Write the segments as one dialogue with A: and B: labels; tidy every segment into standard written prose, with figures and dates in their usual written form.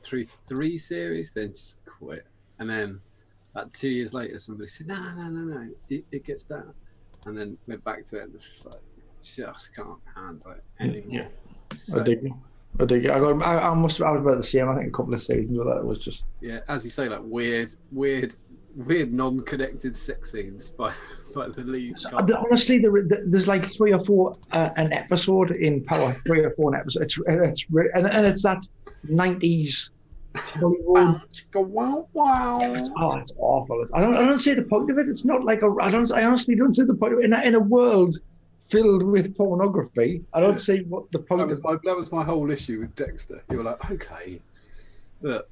A: through 3 series, then just quit. And then like 2 years later, somebody said, no, it gets better. And then went back to it and just like, just can't handle it anymore.
B: Yeah,
A: So,
B: I dig it. I was about the same. I think a couple of seasons with that. It was just
A: as you say, like weird non-connected sex scenes by the lead.
B: Honestly, there's like 3 or 4 an episode in Power. 3 or 4 an episode. It's that 90s Hollywood.
A: Wow.
B: It's awful. I don't see the point of it. It's not like I honestly don't see the point of it. In a world filled with pornography, I don't see what the point is.
A: That was my whole issue with Dexter. You were like, okay, but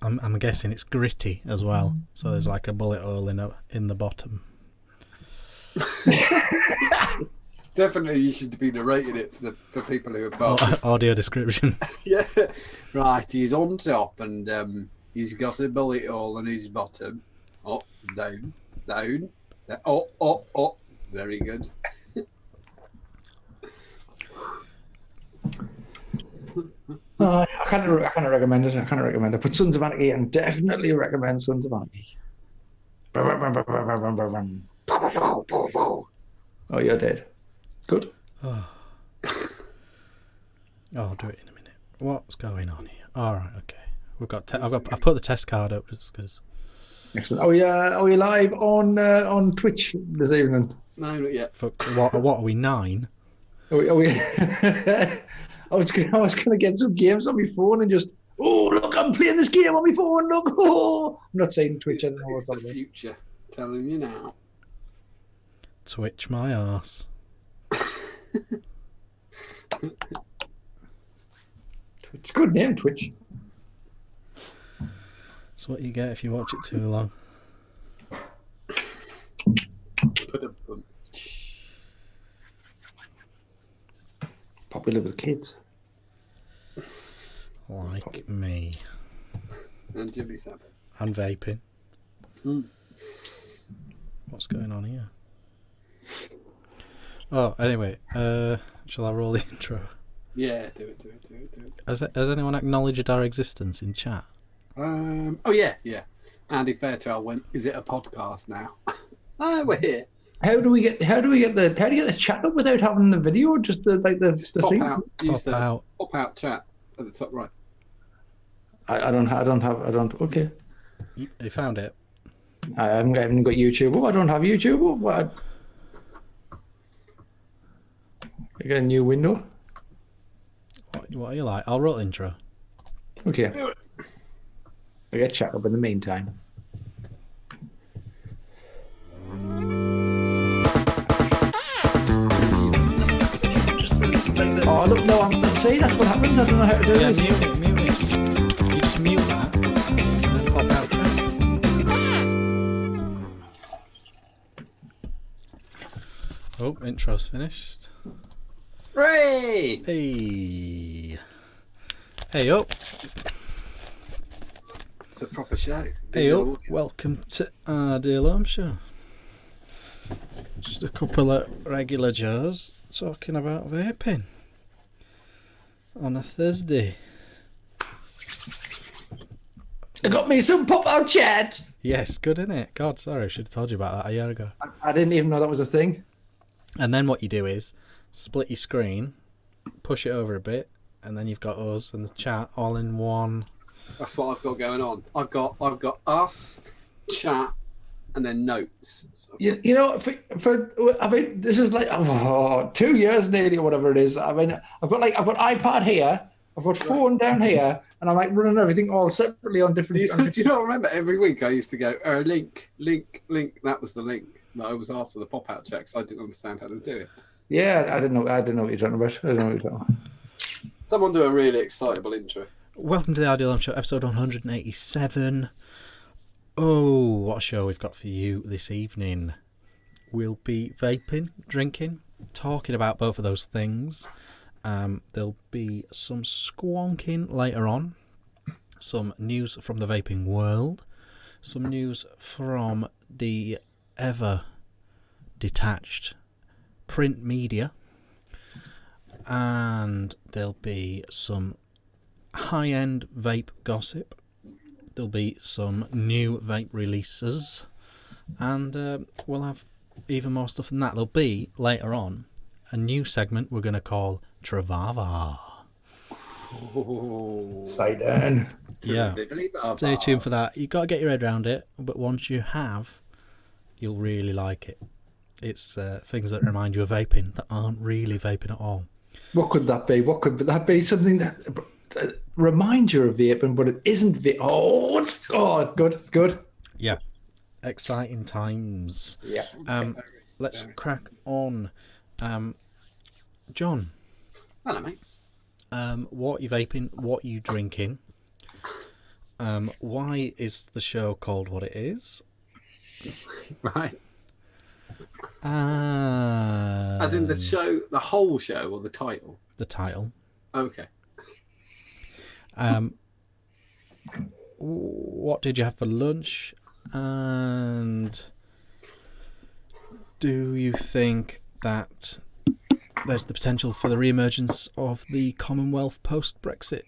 C: I'm guessing it's gritty as well. So there's like a bullet hole in the bottom.
A: Definitely, you should be narrating it for people who are bars.
C: Audio description.
A: Yeah, right. He's on top and he's got a bullet hole in his bottom. Up, down. Oh. Very good.
B: I can't recommend it. But Sons of Anarchy, and definitely recommend Sons of Anarchy. Oh, you're dead. Good.
C: Oh, I'll do it in a minute. What's going on here? All right, okay. I've put the test card up just because.
B: Excellent. Are we live on Twitch this evening?
A: No, not yet.
C: What are we, 9?
B: Are we I was gonna get some games on my phone and just look, I'm playing this game on my phone. Look, I'm not saying Twitch.
A: It's the future. Telling you now.
C: Twitch my arse.
B: Twitch, good name, Twitch.
C: That's what you get if you watch it too long.
B: Popular with kids.
C: Like me.
A: And Jimmy Sabbath.
C: And vaping. What's going on here? Oh, anyway, shall I roll the intro?
A: Yeah, do it.
C: Has anyone acknowledged our existence in chat?
A: Oh yeah. Andy Fairchild went, is it a podcast now? Oh, we're here.
B: How do you get the chat up without having the video? Just the thing.
A: Pop out chat at the top right.
B: I don't. Okay.
C: You found it?
B: I haven't got YouTube. I don't have YouTube. What? I got a new window.
C: What are you like? I'll roll intro.
B: Okay. I get chat up in the meantime. Oh look, no, see, that's what happens. I don't know how to do this.
C: Mute it. You just mute that and then pop out chat. Oh, intro's finished.
A: Hooray!
C: Hey up.
A: It's a proper show.
C: Hey up. Welcome to Ideal Ohm Show. Just a couple of regular Joes talking about vaping on a Thursday.
B: I got me some pop-out chat.
C: Yes, good, isn't it? God, sorry, I should have told you about that a year ago.
B: I didn't even know that was a thing.
C: And then what you do is split your screen, push it over a bit, and then you've got us and the chat all in one.
A: That's what I've got going on. I've got us, chat, and then notes. So.
B: You know, I mean, this is like 2 years nearly or whatever it is. I mean, I've got iPad here, I've got phone down here, and I'm like running everything all separately on different.
A: Do you not remember every week I used to go link? That was the link that I was after the pop-out check, so I didn't understand how to do it.
B: Yeah, I didn't know what you're talking about.
A: Someone do a really excitable intro.
C: Welcome to the Ideal Ohm Show, episode 187. Oh, what a show we've got for you this evening. We'll be vaping, drinking, talking about both of those things. There'll be some squonking later on, some news from the vaping world, some news from the ever detached print media, and there'll be some high-end vape gossip. There'll be some new vape releases, and we'll have even more stuff than that. There'll be, later on, a new segment we're going to call Travava.
B: Sidon.
C: Yeah, stay tuned for that. You've got to get your head around it, but once you have, you'll really like it. It's things that remind you of vaping that aren't really vaping at all.
B: What could that be? What could that be? Something that reminds you of vaping, but it isn't vaping. Oh, it's good. It's good.
C: Yeah, exciting times.
B: Yeah.
C: Let's crack on. John.
A: Hello, mate.
C: What are you vaping? What are you drinking? Why is the show called what it is?
A: Right. As in the show, the whole show, or the title?
C: The title.
A: Okay.
C: What did you have for lunch? And do you think that there's the potential for the re-emergence of the Commonwealth post-Brexit?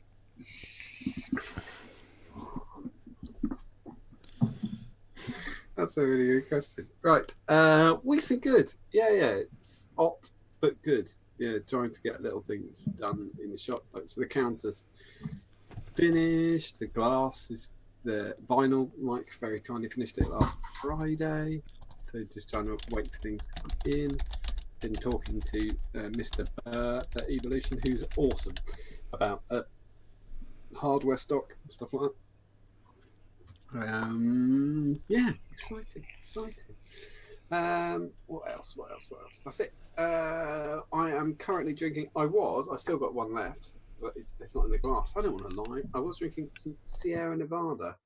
A: That's a really good question. Right. Week's been good. Yeah. It's hot, but good. Yeah, trying to get little things done in the shop. Like, so the counter's finished. The glass is the vinyl. Mike very kindly finished it last Friday. So just trying to wait for things to come in. Been talking to Mr. Burr at Evolution, who's awesome about hardware stock and stuff like that. Yeah, exciting. What else? That's it. I am currently drinking. I've still got one left, but it's not in the glass. I don't want to lie. I was drinking some Sierra Nevada,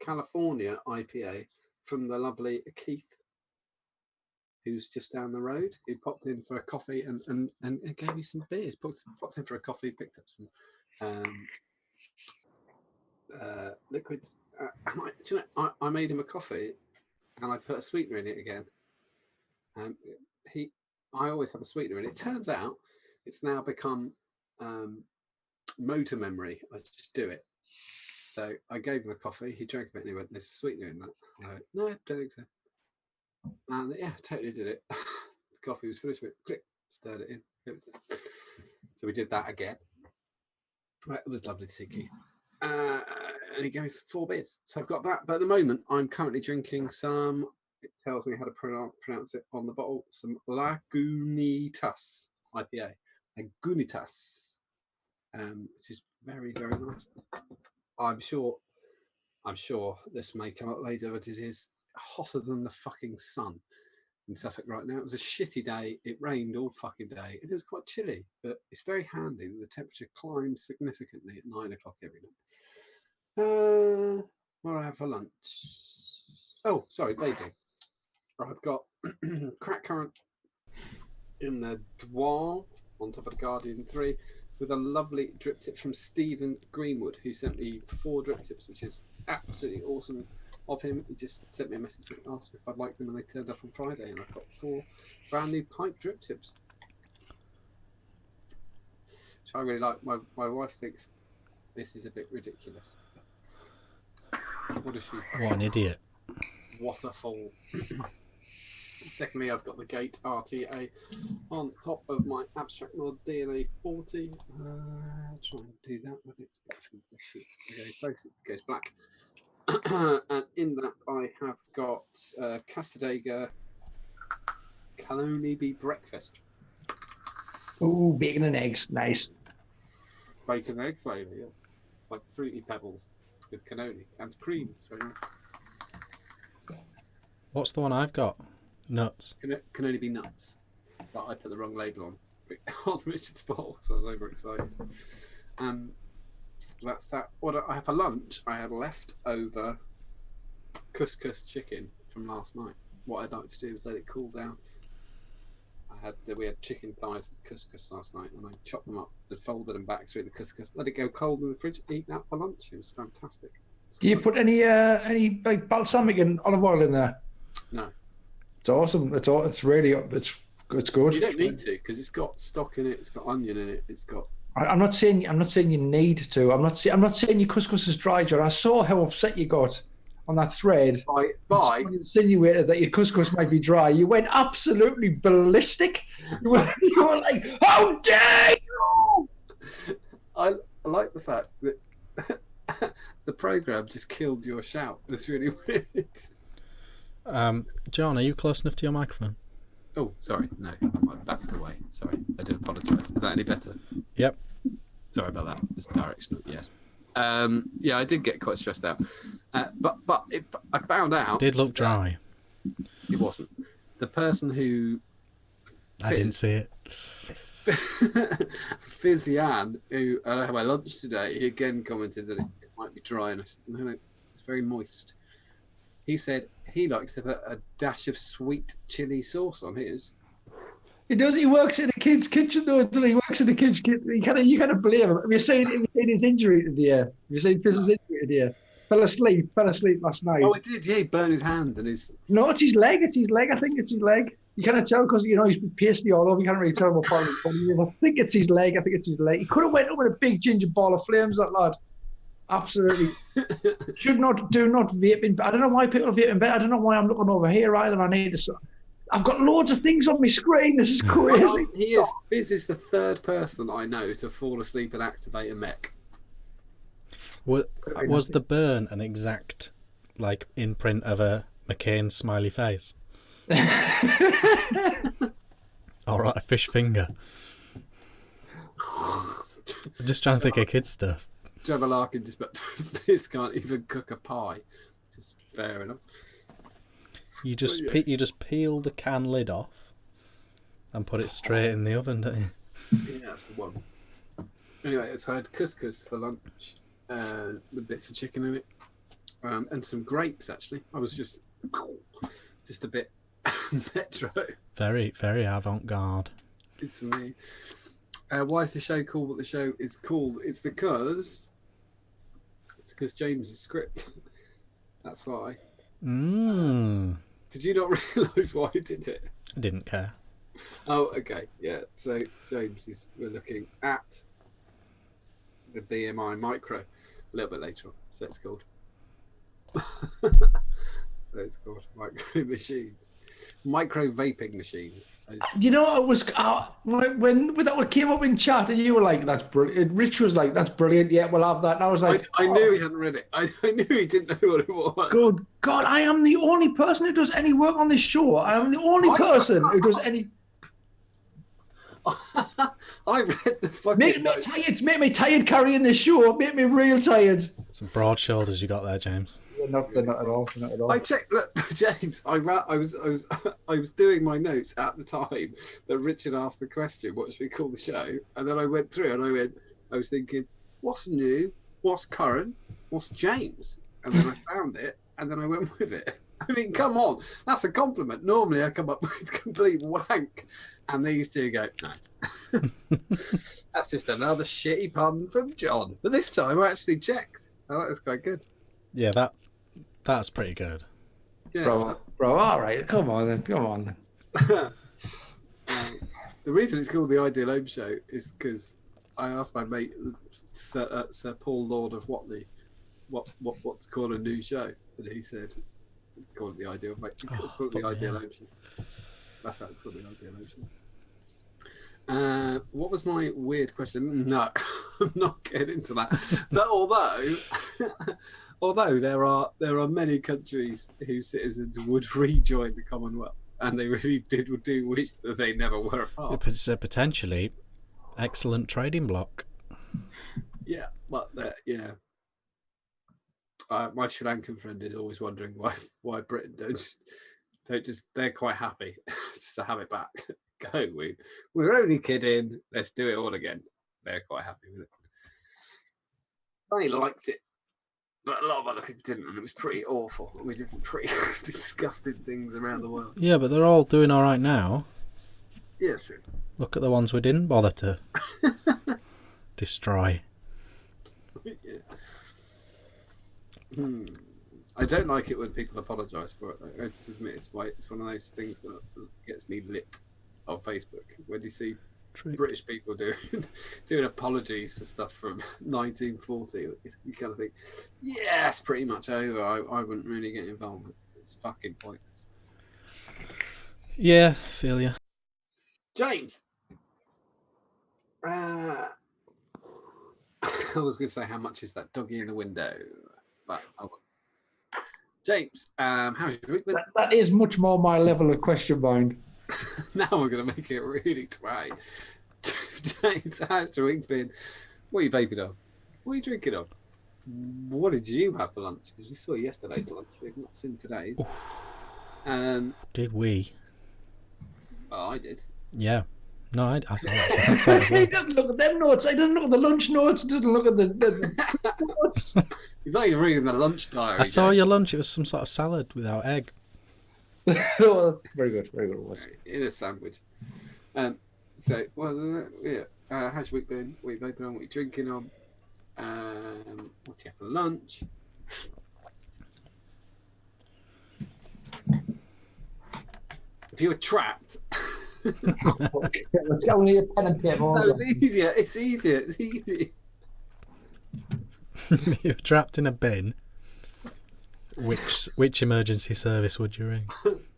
A: California IPA from the lovely Keith, who's just down the road. He popped in for a coffee and gave me some beers. Popped in for a coffee, picked up some liquids. I made him a coffee, and I put a sweetener in it again. I always have a sweetener in it. It turns out it's now become motor memory. I just do it. So I gave him a coffee. He drank a bit, and he went, "There's a sweetener in that." I went, "No, I don't think so." And yeah, totally did it. The coffee was finished with it. Click, stirred it in. So we did that again. It was lovely to see Keith. And he gave me 4 beers. So I've got that. But at the moment, I'm currently drinking some, it tells me how to pronounce it on the bottle, some Lagunitas IPA. Lagunitas. Which is very, very nice. I'm sure this may come up later, but it is hotter than the fucking sun in Suffolk right now. It was a shitty day. It rained all fucking day. It was quite chilly, but it's very handy that the temperature climbs significantly at 9 o'clock every night. What do I have for lunch? Oh, sorry, vaping. I've got crack current in the Dwar on top of the Guardian 3 with a lovely drip tip from Stephen Greenwood, who sent me 4 drip tips, which is absolutely awesome of him. He just sent me a message and asked me if I'd like them, and they turned up on Friday, and I've got 4 brand new pipe drip tips, which I really like. My wife thinks this is a bit ridiculous. What is she?
C: What an idiot.
A: What a fool. Secondly, I've got the Gate RTA on top of my Abstract Mod DNA 40. I'll try and do that with its it goes black. And in that, I have got Custard Cream Bee breakfast.
B: Ooh, bacon and eggs. Nice.
A: Bacon and egg flavour, yeah. It's like Fruity Pebbles with cannoli and cream. It's very nice.
C: What's the one I've got? Nuts.
A: Can only be nuts. But I put the wrong label on Richard's bottle, so I was overexcited. That's that. What I have for lunch, I had leftover couscous chicken from last night. What I'd like to do is let it cool down. We had chicken thighs with couscous last night, and I chopped them up and folded them back through the couscous, let it go cold in the fridge, eat that for lunch. It was fantastic.
B: Do you put any like balsamic and olive oil in there?
A: No.
B: It's awesome. It's really it's good.
A: You don't need to, because it's got stock in it, it's got onion in it, it's got
B: I'm not saying you need to. I'm not saying your couscous is dry, John. I saw how upset you got on that thread.
A: By
B: Someone insinuated that your couscous might be dry. You went absolutely ballistic. You were like, "How dare you!"
A: I like the fact that the program just killed your shout. That's really weird.
C: John, are you close enough to your microphone?
A: Oh, sorry. No, I backed away. Sorry. I do apologise. Is that any better?
C: Yep.
A: Sorry about that. It's directional. Yes. Yeah, I did get quite stressed out. But I found out.
C: Did look dry.
A: It wasn't. The person who.
C: I didn't see it.
A: Fizzian, who I had my lunch today, he again commented that it might be dry, and I said, no, it's very moist. He said he likes to put a dash of sweet chili sauce on his.
B: He does. He works in a kid's kitchen, though. Until he works in a kid's kitchen, you kind of blame him. Have you seen his Injury today? Have you seen Fizz's injury today? Fell asleep last night.
A: Oh, he did. Yeah, he burned his hand and his.
B: No, it's his leg. It's his leg. I think it's his leg. You can't tell because he's pasty all over. You can't really tell what part of his body is. I think it's his leg. He could have went up with a big ginger ball of flames. That lad. Absolutely. Do not vape in bed. I don't know why people vape in bed. I don't know why I'm looking over here either. I've got loads of things on my screen. This is crazy.
A: Fizz is the third person I know to fall asleep and activate a mech.
C: Was the burn an exact imprint of a McCain smiley face? All right, a fish finger. I'm just trying to think of kid stuff.
A: Trevor Larkin just, but Fizz can't even cook a pie. Just fair enough.
C: You just peel the can lid off and put it straight in the oven, don't you?
A: Yeah, that's the one. Anyway, I had couscous for lunch with bits of chicken in it and some grapes. Actually, I was just a bit metro.
C: Very, very avant-garde.
A: It's for me. Why is the show called what the show is called? It's because James's script. That's why. Did you not realise why I did it?
C: I didn't care.
A: Oh, okay, yeah. So we're looking at the BMI Micro a little bit later on. So it's called. Micro vaping machines.
B: You know, it was when that came up in chat, and you were like, "That's brilliant." Rich was like, "That's brilliant." Yeah, we'll have that. And I was like,
A: I knew he hadn't read it. I knew he didn't know what it was.
B: Good God, I am the only person who does any work on this show. I am the only person who does any.
A: I read the fucking.
B: Make me tired carrying this show. Make me real tired.
C: Some broad shoulders you got there, James.
B: Not at all.
A: I checked. Look, James. I was doing my notes at the time that Richard asked the question, "What should we call the show?" And then I went through and I was thinking, "What's new? What's current? What's James?" And then I found it, and then I went with it. I mean, come on, that's a compliment. Normally, I come up with complete wank, and these two go, "No." That's just another shitty pun from John. But this time, I actually checked. Oh, that was quite good.
C: Yeah, that's pretty good.
A: Yeah.
B: Bro, all right, come on then.
A: The reason it's called the Ideal Ohm Show is because I asked my mate Sir Paul Lord of what's called a new show, and he said, "Call it the Ideal, mate. Call it the Ideal Ohm Show." That's how it's called, the Ideal Ohm Show. What was my weird question? No, I'm not getting into that. But although there are many countries whose citizens would rejoin the Commonwealth, and they really do wish that they never were a part.
C: It's a potentially excellent trading bloc.
A: Yeah, but yeah. My Sri Lankan friend is always wondering why Britain don't just they're quite happy just to have it back. Go, we're only kidding. Let's do it all again. They're quite happy with it. I liked it, but a lot of other people didn't, and it was pretty awful. We did some pretty disgusting things around the world.
C: Yeah, but they're all doing all right now.
A: Yeah, it's true.
C: Look at the ones we didn't bother to destroy.
A: Yeah. I don't like it when people apologise for it, though. I just admit it's one of those things that gets me lit on Facebook. When you see British people doing apologies for stuff from 1940. You kind of think, yeah, it's pretty much over. I wouldn't really get involved. It's fucking pointless.
C: Yeah, feel you.
A: James, I was going to say how much is that doggy in the window, but I won't. James, how's your week been?
B: That is much more my level of question mind.
A: Now we're going to make it really tway. James, how's your week been? What are you vaping on? What are you drinking on? What did you have for lunch? Because we saw yesterday's lunch. We've not seen today.
C: Did we?
A: Oh, I did.
C: Yeah. No, I saw it.
B: He doesn't look at them notes. He doesn't look at the lunch notes. He doesn't look at the notes.
A: He's not even reading the lunch diary.
C: I saw your lunch. It was some sort of salad without egg.
B: Oh, that's very good. Very good. It was.
A: In a sandwich. So, well, yeah. How's your week been? What are you vaping on? What are you drinking on? What do you have for lunch? If you were trapped.
B: Okay, let's go with a pen and paper.
A: No, it's easier.
C: You're trapped in a bin. Which emergency service would you ring?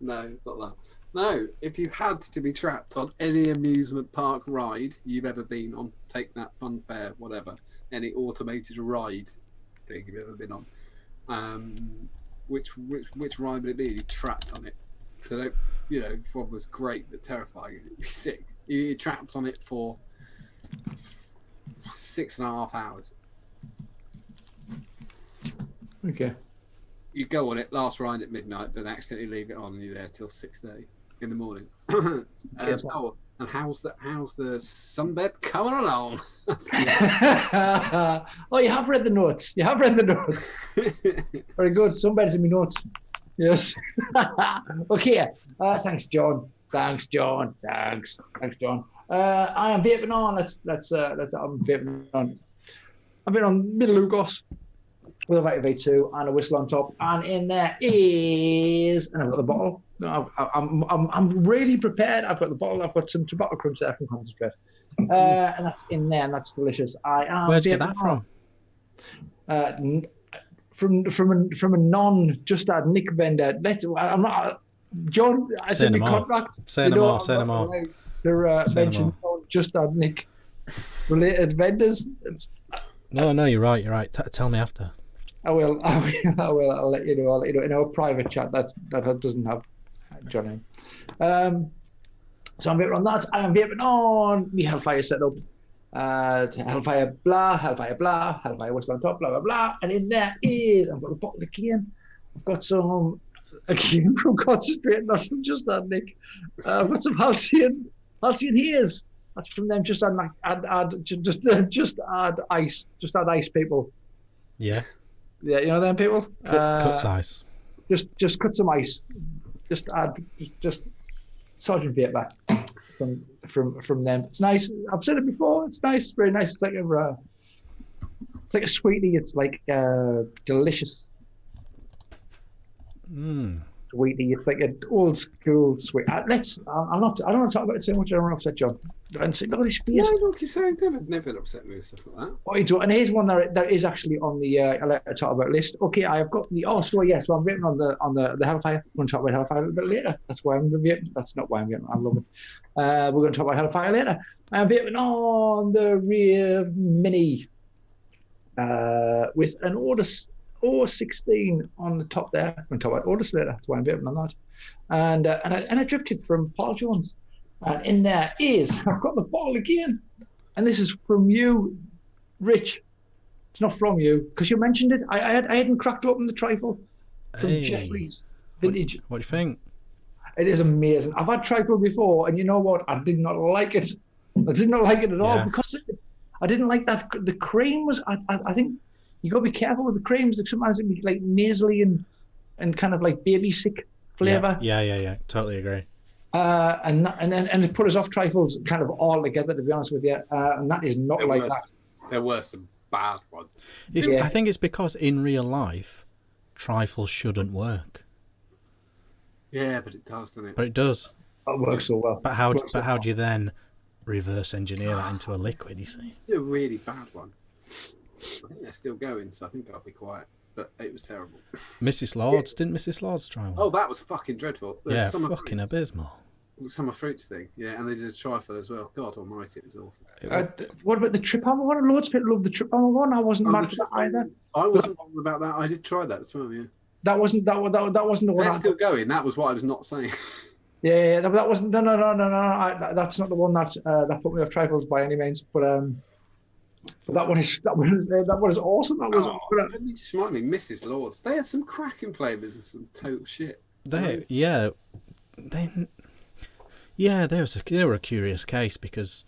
A: No, not that. No, if you had to be trapped on any amusement park ride you've ever been on, take that Funfair, whatever, any automated ride thing you've ever been on, which ride would it be? You're trapped on it. So don't, one was great but terrifying. You'd be sick. You're trapped on it for 6.5 hours.
B: Okay.
A: You go on it, last ride at midnight, then accidentally leave it on, and you're there till 6:30 in the morning. And how's the sunbed coming along?
B: Oh, you have read the notes. Very good. Sunbed's in my notes. Yes. Okay. Thanks, John. I am vaping on. I'm vaping on. I've been on middle Lugos with a Vaping V2 and a whistle on top, and in there is, and I've got the bottle. I'm really prepared. I've got the bottle. I've got some tobacco crumbs there from Quantitative, and that's in there, and that's delicious.
C: Where'd you get that from?
B: From a non-just add Nick vendor. I'm not John. I said my contract.
C: Say no more.
B: They're mentioned just add Nick related vendors.
C: No, you're right. Tell me after.
B: I will. I'll let you know. In our private chat that doesn't have John in. So I'm vaping on that. I am vaping on my Hellfire setup. Hellfire blah, Hellfire whistle on top, blah blah blah. And in there is, I've got a bottle again. I've got some again from Concentrate, not from just that Nick. I've got some Halcyon Haze. That's from them. Just add ice. Just add ice, people.
C: Yeah.
B: Yeah, you know them people.
C: Cut ice.
B: Just cut some ice. Just add just Sergeant Vapor from them. It's nice. I've said it before. It's nice. It's very nice. It's like a sweetie. It's like delicious. Sweetie. It's like an old school sweet. I don't want to talk about it too much. I don't want to upset John. And say, look at his face.
A: No, look, you say never upset me with stuff like that.
B: Oh, you do. And here's one that is actually on the I'll talk about list. Okay, I have got the so I'm vaping on the Hellfire. We're going to talk about Hellfire a little bit later. That's why I'm vaping. That's not why I'm vaping. I love it. We're going to talk about Hellfire later. I'm vaping on the rear Mini with an Otis 16 on the top there. I'm going to talk about Otis later. That's why I'm vaping on that. And I dripped it from Paul Jones. And in there is, I've got the bottle again. And this is from you, Rich. It's not from you, because you mentioned it. I hadn't cracked open the trifle from Jeffrey's Vintage.
C: What do you think?
B: It is amazing. I've had trifle before, and you know what? I did not like it. I did not like it at all, because I didn't like that. The cream was, I think, you got to be careful with the creams. Sometimes it can be like nasally and kind of like baby sick flavour.
C: Yeah. Totally agree.
B: And it put us off trifles kind of all together, to be honest with you. And that is not like that.
A: There were some bad ones.
C: I think it's because in real life, trifles shouldn't work.
A: Yeah, but it does, doesn't it?
C: But it does.
B: It works so well.
C: But how do you then reverse engineer that into a liquid, you see.
A: It's a really bad one. I think they're still going, so I think I'll be quiet. But it was terrible.
C: Mrs. Lords, didn't Mrs. Lords try one?
A: Oh, that was fucking dreadful. There's
C: yeah,
A: summer
C: fucking
A: fruits.
C: abysmal.
A: Summer fruits thing, yeah, and they did a trifle as well. God almighty, it was awful.
B: What about the Trip Hammer one? Loads of people love the Trip Hammer one. I wasn't mad for that either.
A: I wasn't bothered about that. I did try that as well, yeah.
B: That wasn't the one.
A: They're still going. That was what I was not saying.
B: Yeah, that wasn't. No. That's not the one that put me off trifles by any means. But that one is awesome. That was.
A: You just remind me, Mrs. Lords. They had some cracking flavours and some total shit.
C: They were a curious case because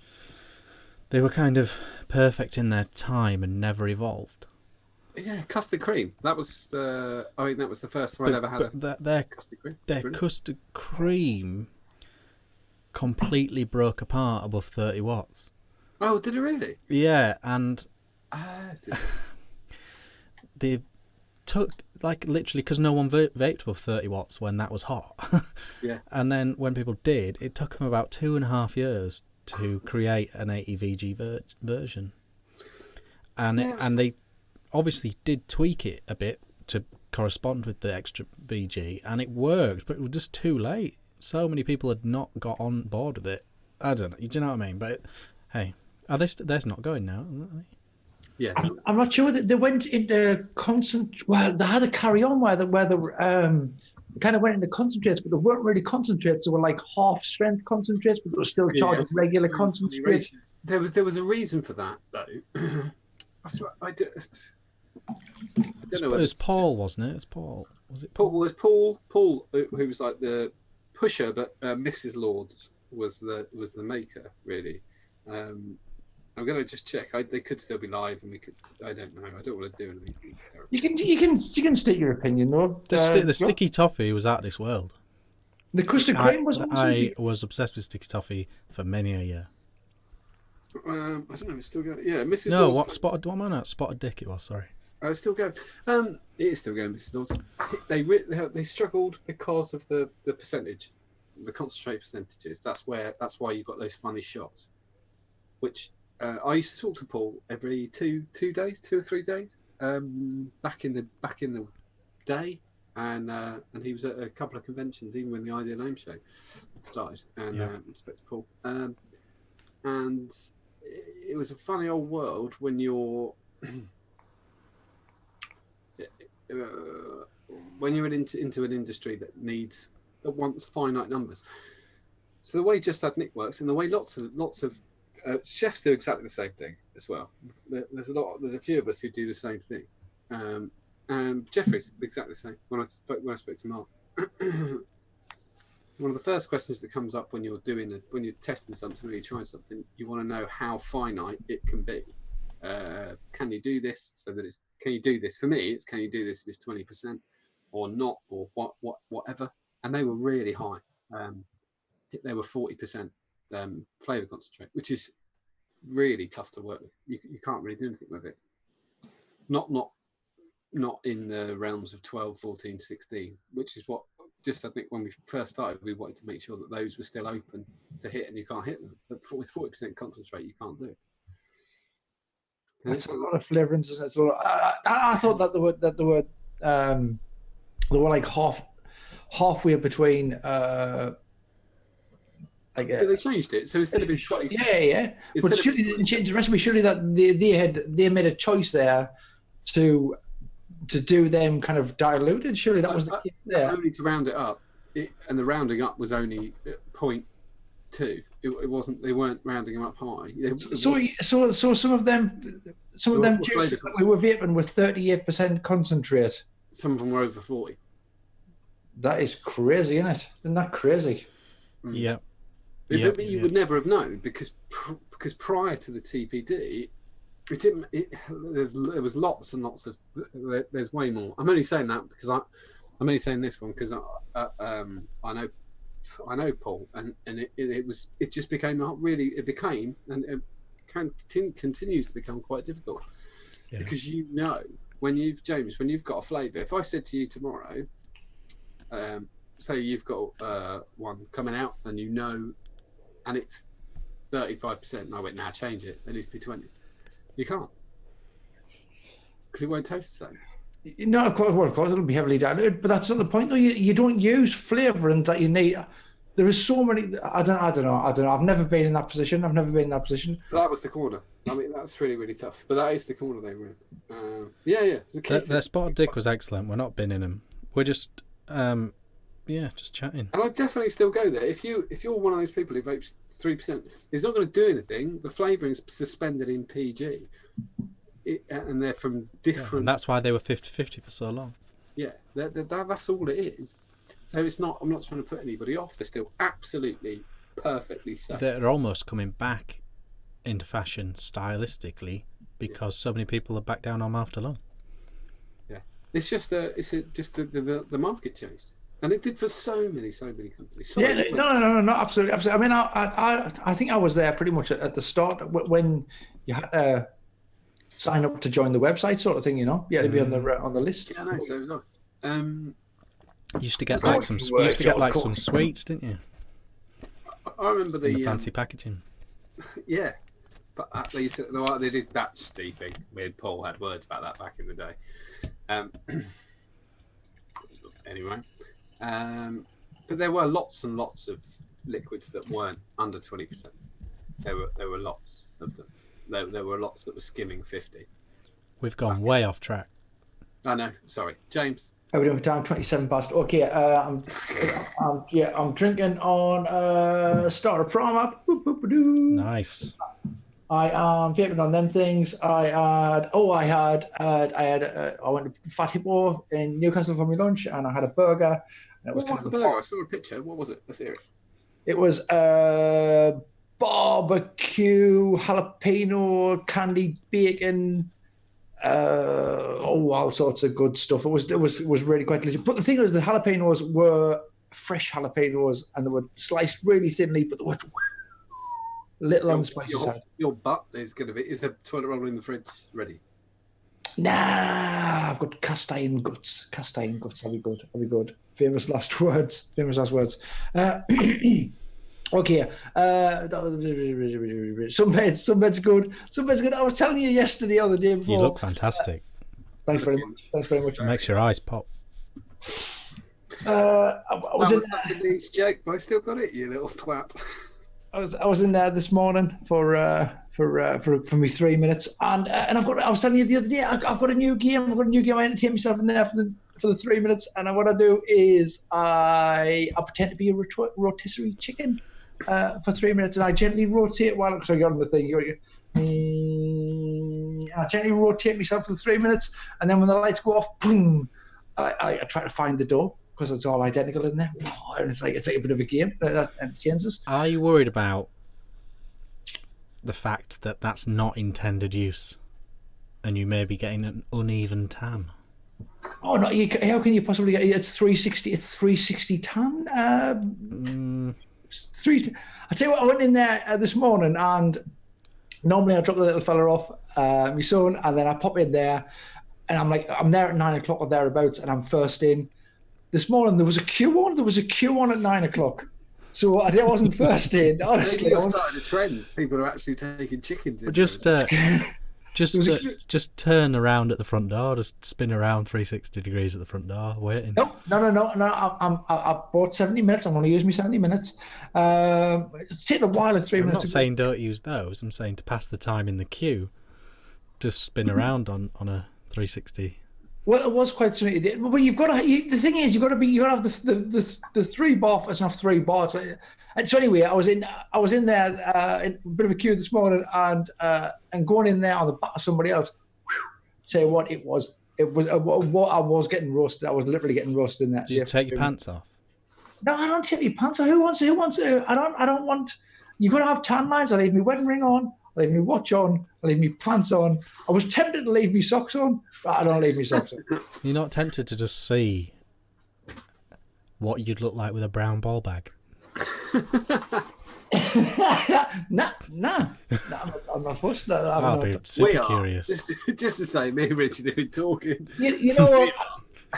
C: they were kind of perfect in their time and never evolved.
A: Yeah, Custard Cream. That was the first time I'd ever had
C: their
A: Custard Cream.
C: Their Custard Cream completely broke apart above 30 watts.
A: Oh, did it really?
C: Yeah, and they took, like, literally, because no one vaped above 30 watts when that was hot.
A: Yeah.
C: And then when people did, it took them about 2.5 years to create an 80 VG version. And and they obviously did tweak it a bit to correspond with the extra VG, and it worked, but it was just too late. So many people had not got on board with it. I don't know. Do you know what I mean? But hey, are they? They're not going now, aren't they?
A: Yeah.
B: I'm not sure that they went into Well, they had a carry on where the kind of went into concentrates, but they weren't really concentrates. They were like half strength concentrates, but they were still charging regular concentrates.
A: There was a reason for that, though. I don't know.
C: It was Paul, wasn't it? It was Paul. Was it
A: Paul? Was Paul, who was like the pusher, but Mrs. Lords was the maker, really. I'm going to just check. They could still be live, and we could. I don't know. I don't want to do anything terrible.
B: You can state your opinion, though.
C: The sticky toffee was out of this world.
B: The Custard Cream was.
C: I was obsessed with sticky toffee for many a year.
A: I don't know. It's still going. Yeah, Mrs.
C: No,
A: Lords.
C: what am I not? Spotted Dick. It was. Sorry.
A: It's still going. It is still going, Mrs. Lords. They struggled because of the percentage, the concentrate percentages. That's why you got those funny shots, which. I used to talk to Paul every 2 or 3 days, back in the day, and he was at a couple of conventions, even when the Ideal Ohm Show started, and Inspector Paul, and it was a funny old world when you're into an industry that wants finite numbers. So the way Just Add Nick works, and the way lots of chefs do exactly the same thing as well. There's a few of us who do the same thing. Jeffrey's exactly the same. When I spoke to Mark, one of the first questions that comes up when you're testing something or you're trying something, you want to know how finite it can be. Can you do this? Can you do this? For me, it's can you do this if it's 20% or not, or whatever. And they were really high. They were 40%. Flavour concentrate, which is really tough to work with. You can't really do anything with it. Not in the realms of 12, 14, 16, which is what just I think when we first started, we wanted to make sure that those were still open to hit, and you can't hit them. But with 40% concentrate, you can't do it.
B: That's a lot of flavourings. I thought that they were like halfway between.
A: They changed it, so instead of being 20,
B: but surely they didn't change the recipe. Surely that they made a choice there to do them kind of diluted. Surely that was the case there.
A: Only to round it up, and the rounding up was only 0.2. It wasn't. They weren't rounding them up high.
B: So some of them juices that we were vaping with 38% concentrate.
A: Some of them were over 40.
B: That is crazy, isn't it? Isn't that crazy?
C: Yeah.
A: But you would never have known because prior to the TPD, there was lots and lots of. There's way more. I'm only saying that because I'm only saying this one because I know Paul, and it just became and it continues to become quite difficult because when you've got a flavour. If I said to you tomorrow, say you've got one coming out and and 35%. And I went, nah, change it. It needs to be 20. You can't. Because it won't taste the same.
B: No, of course, it'll be heavily diluted, but that's not the point, though. You don't use flavouring that you need. There is so many. I don't know. I've never been in that position.
A: But that was the corner. I mean, that's really, really tough. But that is the corner they were in. Yeah.
C: Their spotted dick was excellent. We're not binning them. We're just, just chatting.
A: And I definitely still go there. If you're one of those people who vapes 3%, it's not going to do anything. The flavouring's suspended in PG. And they're from different...
C: Yeah, and that's why they were 50-50 for so long.
A: Yeah, that's all it is. So it's not... I'm not trying to put anybody off. They're still absolutely perfectly safe.
C: They're almost coming back into fashion stylistically because so many people are back down on them after long.
A: Yeah. It's just the market changed. And it did for so many companies.
B: No, absolutely. I mean, I think I was there pretty much at the start when you had to sign up to join the website, sort of thing. You know, you had to be on the list.
A: Yeah, no, so was I.
C: You used to get like some sweets, didn't you?
A: I remember the
C: fancy packaging.
A: Yeah, but they used to. They did batch steeping. Me and Paul had words about that back in the day. Anyway. But there were lots and lots of liquids that weren't under 20%. There were lots of them. There were lots that were skimming 50.
C: We've gone way off track.
A: I know. Sorry, James.
B: How are we doing for time? 27 past. Okay. I'm drinking on Starter Prom app.
C: Nice.
B: I am vaping on them things. I went to Fat Hippo in Newcastle for my lunch, and I had a burger. And
A: what was the burger? I saw a picture. What was it? Let's hear it.
B: It was barbecue, jalapeno, candied bacon, all sorts of good stuff. It was really quite delicious. But the thing was, the jalapenos were fresh jalapenos, and they were sliced really thinly, but they were little on the spicy side. Your
A: butt is the toilet roll in the fridge ready?
B: Nah, I've got cast iron guts. Cast iron guts. I'll be good. Famous last words. Okay. Some beds good. I was telling you yesterday or the day before.
C: You look fantastic.
B: Thanks very much.
C: It makes your eyes pop.
A: I was in such a niche joke, but I still got it, you little twat.
B: I was in there this morning for me 3 minutes, and I was telling you the other day I've got a new game. I entertain myself in there for the 3 minutes, and what I do is I pretend to be a rotisserie chicken for 3 minutes, and I gently rotate while I got on the thing. I gently rotate myself for 3 minutes, and then when the lights go off, boom! I try to find the door, because it's all identical in there. And it's like a bit of a game. That entertains us.
C: Are you worried about the fact that that's not intended use, and you may be getting an uneven tan?
B: Oh no! How can you possibly get? It's 360. It's 360 tan. I tell you what. I went in there this morning, and normally I drop the little fella off, my son, and then I pop in there, and I'm there at 9 o'clock or thereabouts, and I'm first in. This morning there was a queue on. At 9 o'clock, so I wasn't first in. Honestly,
A: I started a trend. People are actually taking chickens in.
C: Just turn around at the front door. Just spin around 360 degrees at the front door, waiting.
B: No. I bought 70 minutes. I'm going to use me 70 minutes. It's taken a while. At 3 minutes.
C: I'm not saying don't use those. I'm saying to pass the time in the queue, just spin around on a 360.
B: Well, it was quite something. But you've got to. The thing is, you've got to have the 3 bar. It's not 3 bars. And so anyway, I was in there in a bit of a queue this morning, and going in there on the back of somebody else. Say what it was. It was what I was getting roasted. I was literally getting roasted in that.
C: Did you take your pants off?
B: No, I don't take my pants off. Who wants to? I don't want. You've got to have tan lines. I leave my wedding ring on. I leave my watch on. I leave my pants on. I was tempted to leave my socks on, but I don't leave my socks on.
C: You're not tempted to just see what you'd look like with a brown ball bag?
B: Nah. I'm not fussed.
C: I'll be super curious.
A: Just to say, me and Richard have been talking.
B: You know what?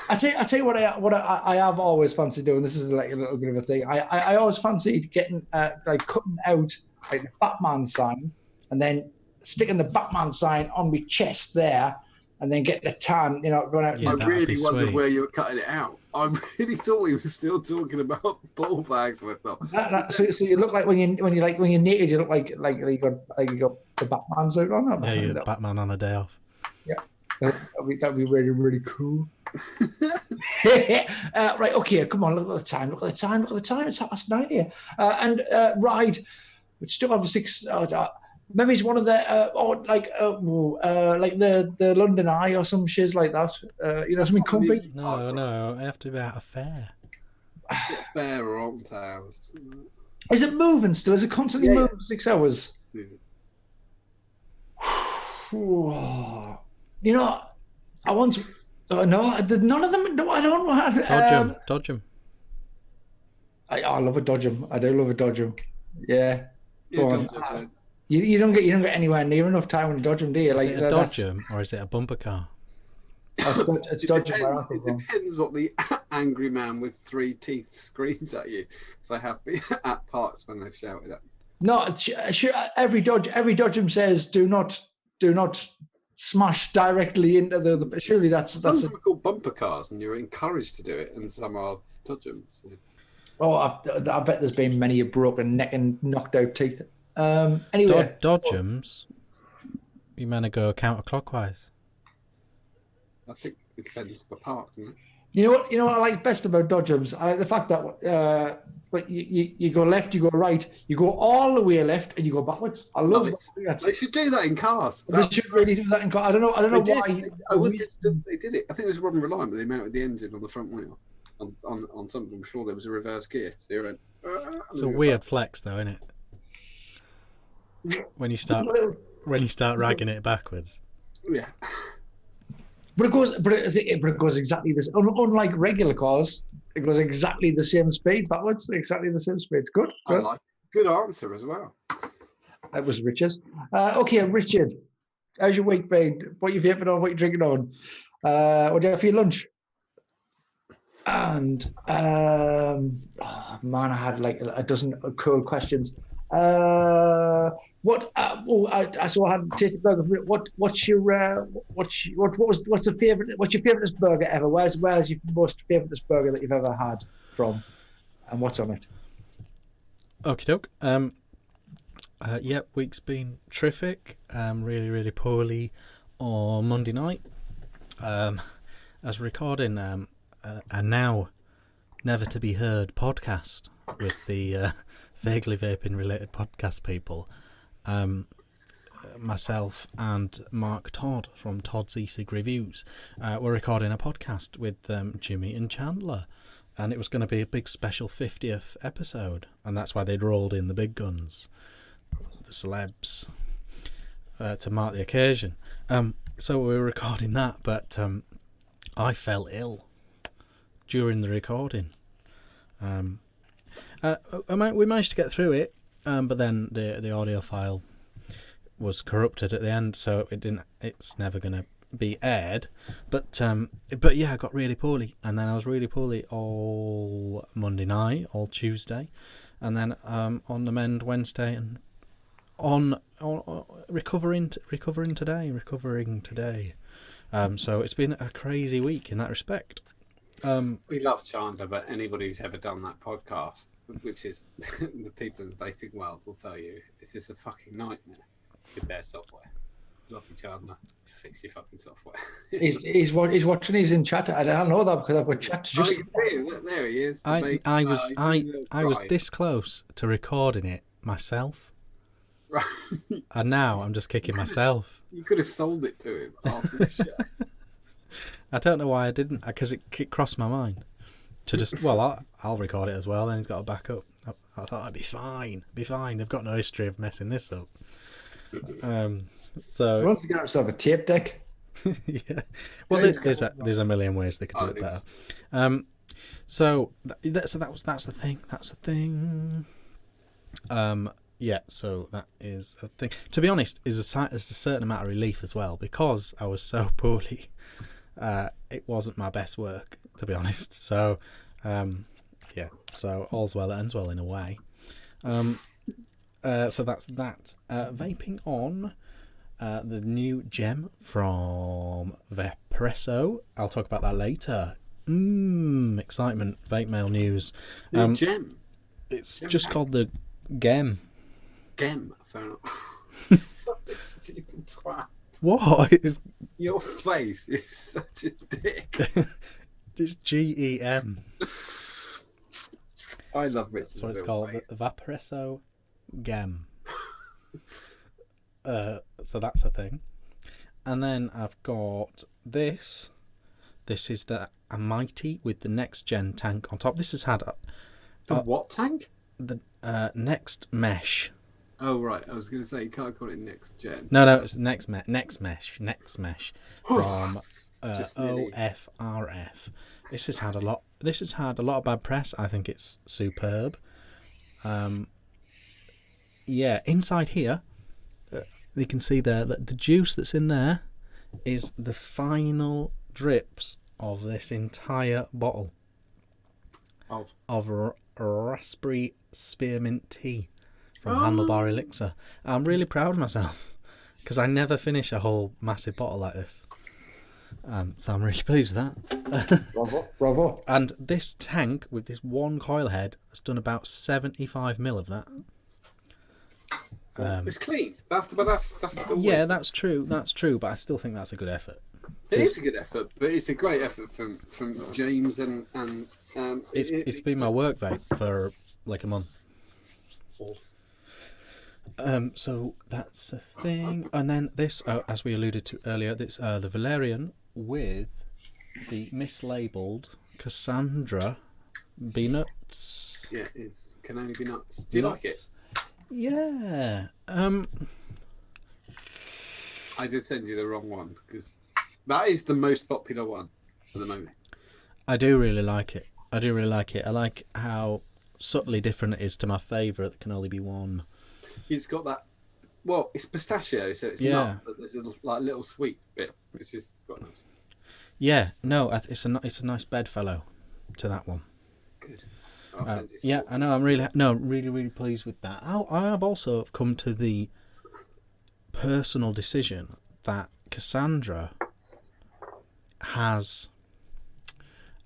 B: I tell you what I have always fancied doing. This is like a little bit of a thing. I always fancied getting cutting out like the Batman sign, and then sticking the Batman sign on my chest there, and then getting a tan, going out.
C: Yeah,
A: I
C: that'd be
A: really wondered
C: sweet.
A: where you were cutting it out. I really thought we were still talking about ball bags with them.
B: So you look like when you're naked, you look like you got the Batman suit on.
C: Yeah, you're Batman on a day off.
B: Yeah, that'd be really, really cool. Right, okay, come on, look at the time. It's 9:30 here. Ride, it's still over 6. Maybe it's one of the like the London Eye or some shiz like that. Something comfy.
C: No, I have to be at a fair.
A: Fair or on towels.
B: Is it moving still? Is it constantly moving for 6 hours? I once. No, none of them. No, I don't want.
C: Dodge them.
B: I love a dodge 'em. I do love a dodge 'em. Yeah. You don't get anywhere near enough time to dodge 'em, do you?
C: Is it a dodge 'em or is it a bumper car?
B: It's dodge 'em.
A: It depends what the angry man with 3 teeth screams at you. So I have been at parks when they've shouted at me.
B: No, every dodge 'em says do not smash directly into the. Surely that's.
A: Some of them are called bumper cars, and you're encouraged to do it, and some are dodge 'em. So.
B: Oh, I bet there's been many a broken neck and knocked out teeth. Anyway,
C: dodgems. You meant to go counterclockwise.
A: I think it depends on the park, doesn't it?
B: You know what I like best about dodgems? I like the fact that you go left, you go right, you go all the way left, and you go backwards. I love it.
A: They should do that in cars.
B: They should really do that in cars. I don't know why.
A: They did it. I think it was Robin Reliant, but they mounted the engine on the front wheel. On something before there was a reverse gear. So you went,
C: it's a weird flex, though, isn't it? When you start ragging it backwards.
A: Yeah.
B: But it goes exactly this. Unlike regular cars, it goes exactly the same speed backwards. Exactly the same speed. It's good.
A: I like. Good answer as well.
B: That was Richard's. Okay, Richard, how's your week been? What you vaping on? What you drinking on? What do you have for your lunch? And man, I had like a dozen cool questions. I saw I had tasted burger. What's your favoriteest burger ever? Where's your most favoriteest burger that you've ever had from, and what's on it?
C: Okie doke. Week's been terrific. Really, really poorly on Monday night. I was recording a now never to be heard podcast with the vaguely vaping related podcast people. Myself and Mark Todd from Todd's E-Cig Reviews were recording a podcast with Jimmy and Chandler, and it was going to be a big special 50th episode, and that's why they'd rolled in the big guns, the celebs, to mark the occasion. So we were recording that, but I fell ill during the recording. We managed to get through it, but then the audio file was corrupted at the end, so it's never going to be aired. But yeah, I got really poorly, and then I was really poorly all Monday night, all Tuesday, and then on the mend Wednesday, and on recovering today. So it's been a crazy week in that respect.
A: We love Chandler, but anybody who's ever done that podcast, which is the people in the vaping world, will tell you it's just a fucking nightmare with their software. Love you, Chandler. Fix your fucking software.
B: he's watching. He's in chat. I don't know that because I've got chat.
A: There he is.
C: I was this close to recording it myself,
A: right.
C: And now I'm just kicking myself.
A: You could have sold it to him after the show.
C: I don't know why I didn't, because it crossed my mind to just, I'll record it as well, then he's got a backup. I thought I'd be fine. They've got no history of messing this up. So
B: he wants to get himself a tape deck.
C: Yeah. Well, there's a million ways they could do it better. So that's the thing. That's the thing. Yeah. So that is a thing. To be honest, is a certain amount of relief as well, because I was so poorly. It wasn't my best work, to be honest. So, yeah. So all's well that ends well in a way. So that's that. Vaping on the new gem from Vaperesso. I'll talk about that later. Excitement. Vape mail news.
A: New gem.
C: It's
A: Gem
C: just
A: pack.
C: called the Gem.
A: Gem. I found out. Such a stupid twat.
C: What? It's
A: Your face is such a dick.
C: it's GEM.
A: I love Richard's
C: That's what it's
A: little
C: called.
A: face.
C: The Vaperesso Gem. So that's a thing. And then I've got this. This is the Mighty with the next gen tank on top. This has had
A: The what tank?
C: the next mesh.
A: Oh right, I was going to say you can't call it next gen.
C: No, it's next mesh from
A: Just nearly.
C: OFRF. This has had a lot. This has had a lot of bad press. I think it's superb. Yeah, inside here, you can see there that the juice that's in there is the final drips of this entire bottle of raspberry spearmint tea from Handlebar Elixir. I'm really proud of myself because I never finish a whole massive bottle like this. So I'm really pleased with that.
B: Bravo.
C: And this tank with this one coil head has done about 75 mil of that.
A: It's clean. That's the
C: Yeah,
A: worst.
C: that's true. That's true. But I still think that's a good effort.
A: It is a good effort, but it's a great effort from James and
C: It's been my work vape for like a month. So that's a thing. And then this, as we alluded to earlier, this the Valerian with the mislabeled Cassandra Peanuts.
A: Yeah, it can only be nuts. Do you like it?
C: Yeah.
A: I did send you the wrong one because that is the most popular one at the moment.
C: I do really like it. I like how subtly different it is to my favourite that can only be one.
A: It's got that. Well, it's pistachio, so it's
C: Yeah.
A: nut, but there's a little sweet bit. It's just quite nice.
C: Yeah, no, it's a nice bedfellow to that one.
A: Good. I'll send you some
C: Yeah,
A: more.
C: I know. I'm really pleased with that. I have also come to the personal decision that Cassandra has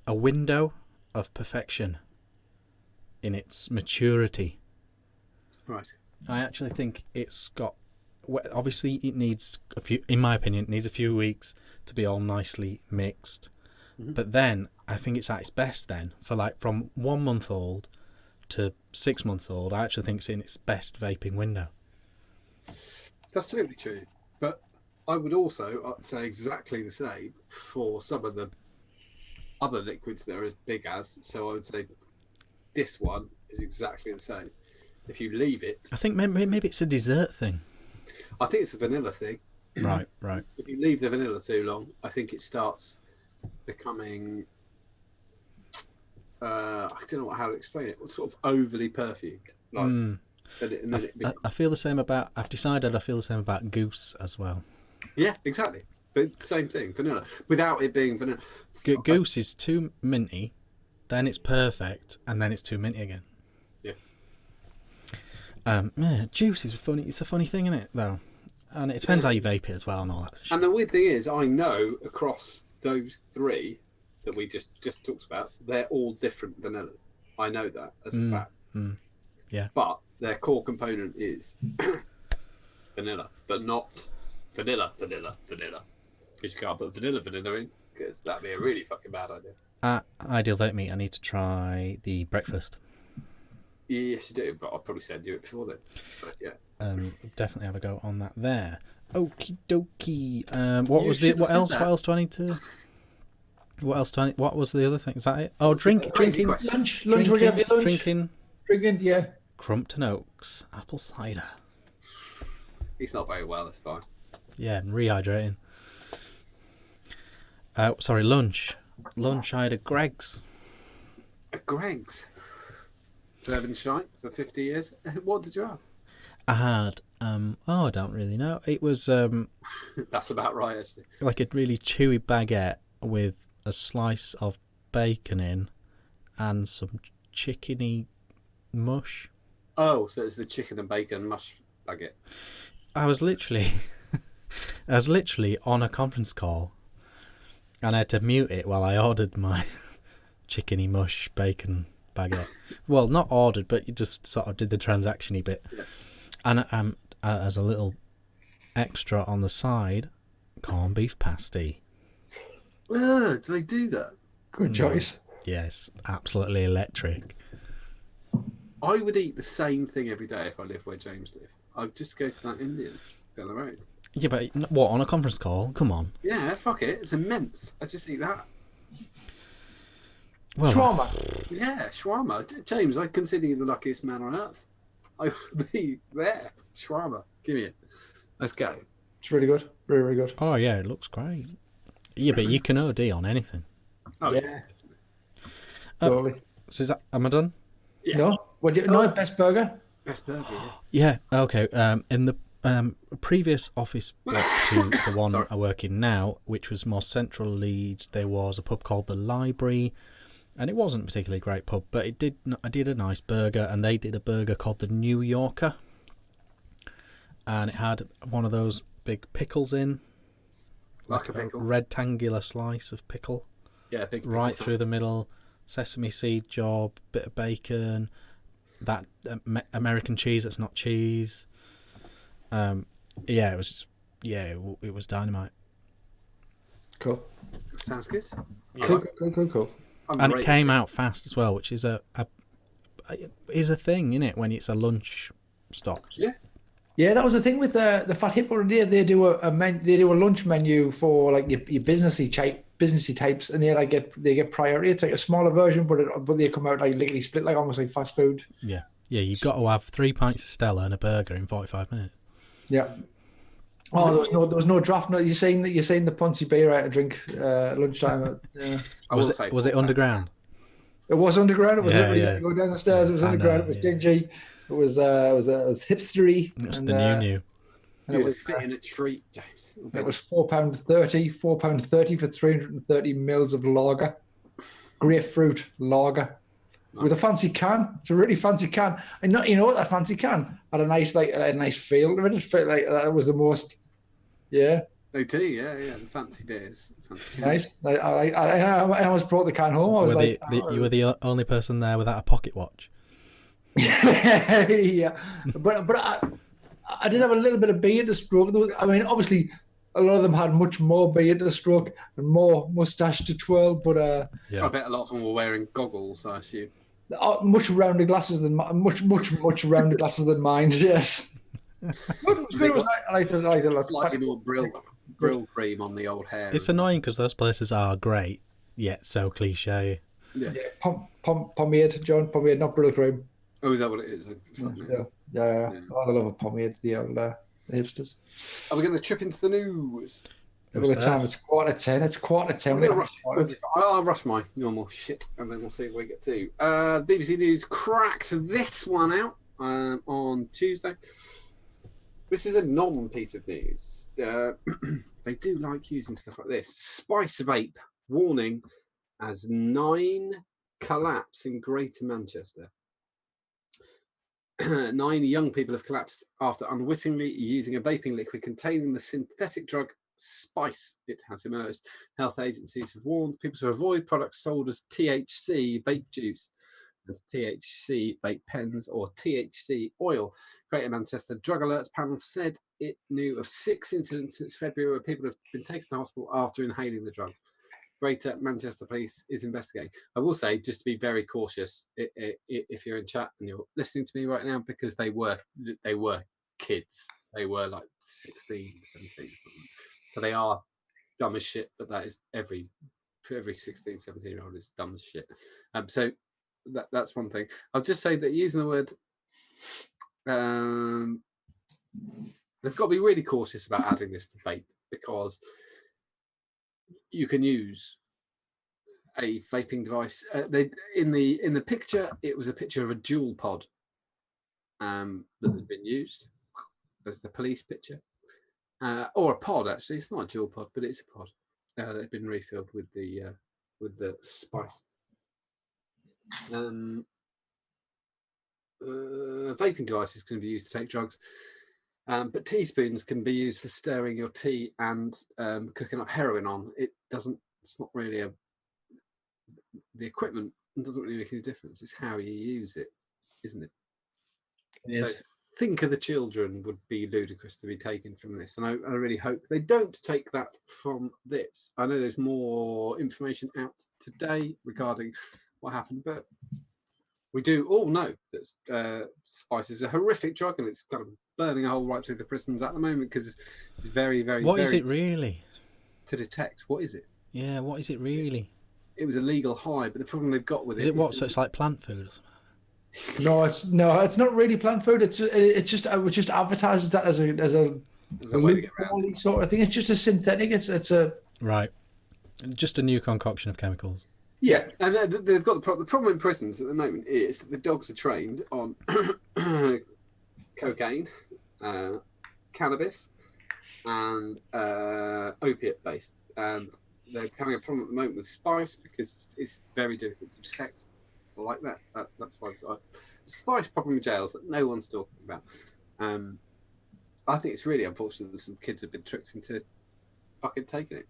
C: a window of perfection in its maturity.
A: Right.
C: I actually think it's got. Obviously, it needs a few. In my opinion, it needs a few weeks to be all nicely mixed.
A: Mm-hmm.
C: But then I think it's at its best. Then for like from 1 month old to 6 months old, I actually think it's in its best vaping window.
A: That's totally true. But I would also say exactly the same for some of the other liquids that are as big as. So I would say this one is exactly the same. If you leave it,
C: I think maybe it's a dessert thing.
A: I think it's a vanilla thing.
C: Right.
A: If you leave the vanilla too long, I think it starts becoming. I don't know how to explain it. Sort of overly perfumed, like, and then it becomes...
C: I feel the same about. I've decided I feel the same about Goose as well.
A: Yeah, exactly. But same thing, vanilla, without it being vanilla.
C: Goose is too minty, then it's perfect, and then it's too minty again. Yeah, juice is funny. It's a funny thing, isn't it? Though, and it depends how you vape it as well and all that.
A: And the weird thing is, I know across those three that we just talked about, they're all different vanillas. I know that as a fact.
C: Yeah.
A: But their core component is vanilla, but not vanilla. Because you can't put vanilla in, because that'd be a really fucking bad idea.
C: At Ideal Vape Meat, I need to try the breakfast.
A: Yes, you do, but I'll probably send you it before then. But yeah.
C: Definitely have a go on that there. Okie dokie. What
A: should have said
C: else?
A: that.
C: What else do I need to? What was the other thing? Is that it? Oh, drinking.
B: Lunch. Would you have your lunch?
C: Drinking.
B: Yeah.
C: Crumpton Oaks apple cider.
A: He's not very well, that's fine.
C: Yeah, and rehydrating. Sorry, lunch. Lunch. I had a Greg's.
A: A Greg's. Serving shite for 50 years. What did you have?
C: I had. I don't really know. It was
A: That's about right, actually.
C: like a really chewy baguette with a slice of bacon in and some chickeny mush.
A: Oh, so it's the chicken and bacon mush nugget.
C: I was literally on a conference call, and I had to mute it while I ordered my chickeny mush bacon baguette. Well, not ordered, but you just sort of did the transaction-y bit.
A: Yeah.
C: And as a little extra on the side, corned beef pasty.
A: Do they do that?
B: Good choice.
C: Yes, absolutely electric.
A: I would eat the same thing every day if I lived where James lived. I'd just go to that Indian down the road.
C: Yeah, but what, on a conference call? Come on.
A: Yeah, fuck it. It's immense. I just eat that.
C: Well,
B: Shawarma.
A: Yeah, shawarma. James, I consider you the luckiest man on earth. I would be there. Shawarma. Give me it. Let's go.
B: It's really good. Very, very good.
C: oh yeah, it looks great. Yeah, but you can OD on anything.
A: Oh,
B: Yeah.
C: Uh,
B: Totally.
C: So is that, am I done?
A: Yeah.
B: No? What? No, best burger?
A: Best burger, yeah.
C: Yeah, okay. In the previous office block to the one
A: Sorry.
C: I work in now, which was more central Leeds, there was a pub called the Library, and it wasn't a particularly great pub, but I did a nice burger, and they did a burger called the New Yorker, and it had one of those big pickles in,
A: Like a pickle.
C: rectangular slice of pickle,
A: Yeah, big
C: right
A: pickle.
C: through the middle, sesame seed job, bit of bacon, that American cheese that's not cheese. Yeah, it was dynamite.
B: Cool.
A: Sounds good.
B: Cool.
C: And it came out fast as well, which is a thing, isn't it? When it's a lunch stop.
A: Yeah.
B: Yeah, that was the thing with the Fat Hippo. They do a lunch menu for like your businessy types, and they get priority. It's like a smaller version, but they come out like literally split, like almost like fast food.
C: Yeah, you've got to have 3 pints of Stella and a burger in 45 minutes.
B: Yeah. Oh, there was no draft. No, you're saying the Ponzi beer I had to drink lunchtime. Yeah.
C: Was it underground?
B: It was underground. It was literally
C: yeah.
B: you go down the stairs. It was
C: I
B: underground.
C: know,
B: It was
C: yeah.
B: dingy. It was hipstery.
C: It was
B: and,
C: the new.
B: And it was
A: fit in a treat, James.
B: it was £4.30 for 330 mils of lager, grapefruit lager, with a fancy can. It's a really fancy can. And not, you know what, that fancy can had a nice feel to it. It felt like that was the most. Yeah.
A: They do, yeah. The fancy beers. Fancy
B: Nice. I almost brought the can home. I was
C: You were the only person there without a pocket watch.
B: yeah, but I did have a little bit of beer at the stroke. I mean, obviously, a lot of them had much more beer at the stroke and more mustache to twirl. But
A: I bet a lot of them were wearing goggles. I assume.
B: Much rounder glasses than much rounder glasses than mine. Yes. It was good. It was nice. I liked it.
A: Slightly more brill cream on the old hair.
C: It's annoying because those places are great, yet so cliche.
B: Yeah. Pomade, John. Pomade, not brill cream.
A: Oh, is that what it is?
B: Yeah. I love a pomade. The old hipsters.
A: Are we going to trip into the news?
B: Look at the time. It's 10:15.
A: I'll rush my normal shit, and then we'll see what we get to. BBC News cracks this one out on Tuesday. This is a non-piece of news. They do like using stuff like this. Spice Vape warning as 9 collapse in Greater Manchester. 9 young people have collapsed after unwittingly using a vaping liquid containing the synthetic drug Spice. It has emerged. Health agencies have warned people to avoid products sold as THC vape juice, as THC vape pens, or THC oil. Greater Manchester Drug Alerts panel said it knew of 6 incidents since February where people have been taken to hospital after inhaling the drug. Greater Manchester Police is investigating. I will say, just to be very cautious, if you're in chat and you're listening to me right now, because they were kids. They were like 16, 17, something. So they are dumb as shit, but that is every 16, 17-year-old is dumb as shit. So that's one thing. I'll just say that using the word, they've got to be really cautious about adding this to vape, because you can use a vaping device. In the picture, it was a picture of a dual pod that had been used as the police picture, or a pod. Actually, it's not a dual pod, but it's a pod that had been refilled with the spice. vaping devices can be used to take drugs, but teaspoons can be used for stirring your tea and cooking up heroin on. It's not really the equipment doesn't really make any difference. It's how you use it, isn't it?
B: Yes.
A: So think of the children would be ludicrous to be taken from this, and I really hope they don't take that from this. I know there's more information out today regarding what happened, but we do all know that spice is a horrific drug, and it's kind of burning a hole right through the prisons at the moment because it's very, very,
C: What
A: very
C: is it really?
A: to detect. What is it?
C: Yeah, what is it really?
A: It was a legal high, but the problem they've got with it
C: Is it what? So it's like plant food or something?
B: No, it's not really plant food. It's just I would just advertise that as a
A: There's a way to get around it.
B: sort of thing. It's just a synthetic. It's a
C: Right. Just a new concoction of chemicals.
A: Yeah, and they've got the problem in prisons at the moment is that the dogs are trained on cocaine, cannabis, and opiate based, and they're having a problem at the moment with spice because it's very difficult to detect like that. That's why we've got a spice problem in jails that no one's talking about. I think it's really unfortunate that some kids have been tricked into fucking taking it,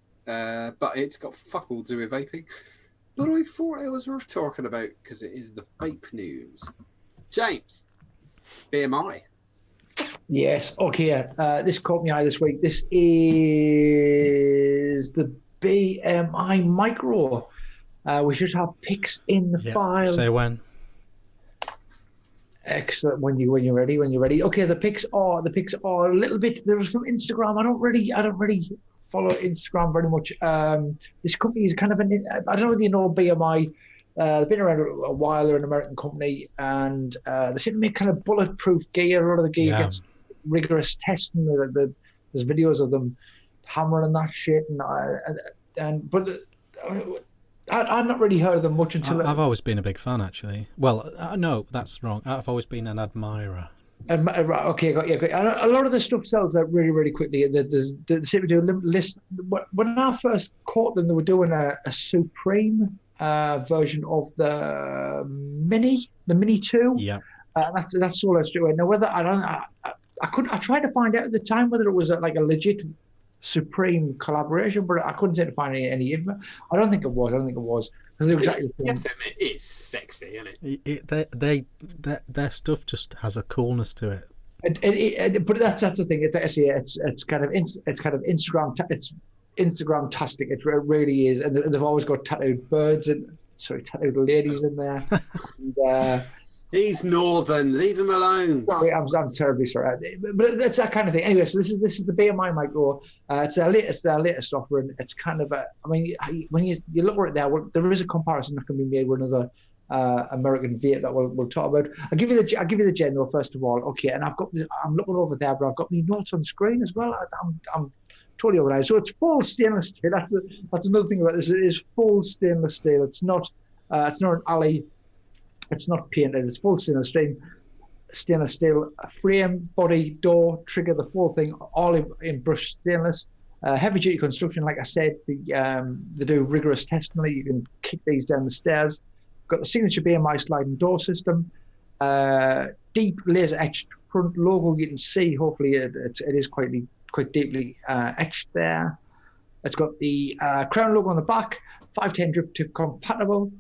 A: but it's got fuck all to do with vaping. But I thought it was worth talking about because it is the vape news. James, BMI.
B: Yes. Okay. This caught me eye this week. This is the BMI Micro. We should have pics in the file.
C: Say when.
B: Excellent. When you're ready. Okay. The pics are a little bit. There was from Instagram. I don't really follow Instagram very much. This company is kind of I don't know whether you know BMI. They've been around a while. They're an American company, and they seem to make kind of bulletproof gear. A lot of the gear gets rigorous testing. There's videos of them hammering that shit, but I've not really heard of them much until
C: I've always been a big fan, actually. Well, no, that's wrong. I've always been an admirer.
B: Okay, got you. A lot of the stuff sells out really, really quickly. They seem to do a limited list. When I first caught them, they were doing a Supreme version of the Mini 2.
C: Yeah.
B: That's all I was doing. Now, whether I tried to find out at the time whether it was like a legit Supreme collaboration, but I couldn't seem to find any info. I don't think it was because they're exactly the same.
A: You have to admit, it's sexy, isn't
C: it? Their stuff just has a coolness to it.
B: But that's the thing. It's kind of Instagram. It's Instagram-tastic. It really is, and they've always got tattooed tattooed ladies in there. And,
A: he's northern. Leave him alone.
B: Sorry, I'm terribly sorry, but that's that kind of thing. Anyway, so this is the BMI Micro. It's their latest offering. It's kind of when you look at it there is a comparison that can be made with another American vape that we'll talk about. I'll give you the general first of all. Okay, and I'm looking over there, but I've got my notes on screen as well. I'm totally organised. So it's full stainless steel. That's another thing about this. It is full stainless steel. It's not an alley. It's not painted. It's full stainless steel frame, body, door, trigger, the full thing, all in brushed stainless. Heavy duty construction, like I said, they do rigorous testing. You can kick these down the stairs. Got the signature BMI sliding door system. Deep laser etched front logo. You can see. Hopefully, it is quite deeply etched there. It's got the crown logo on the back. 510 drip tip compatible.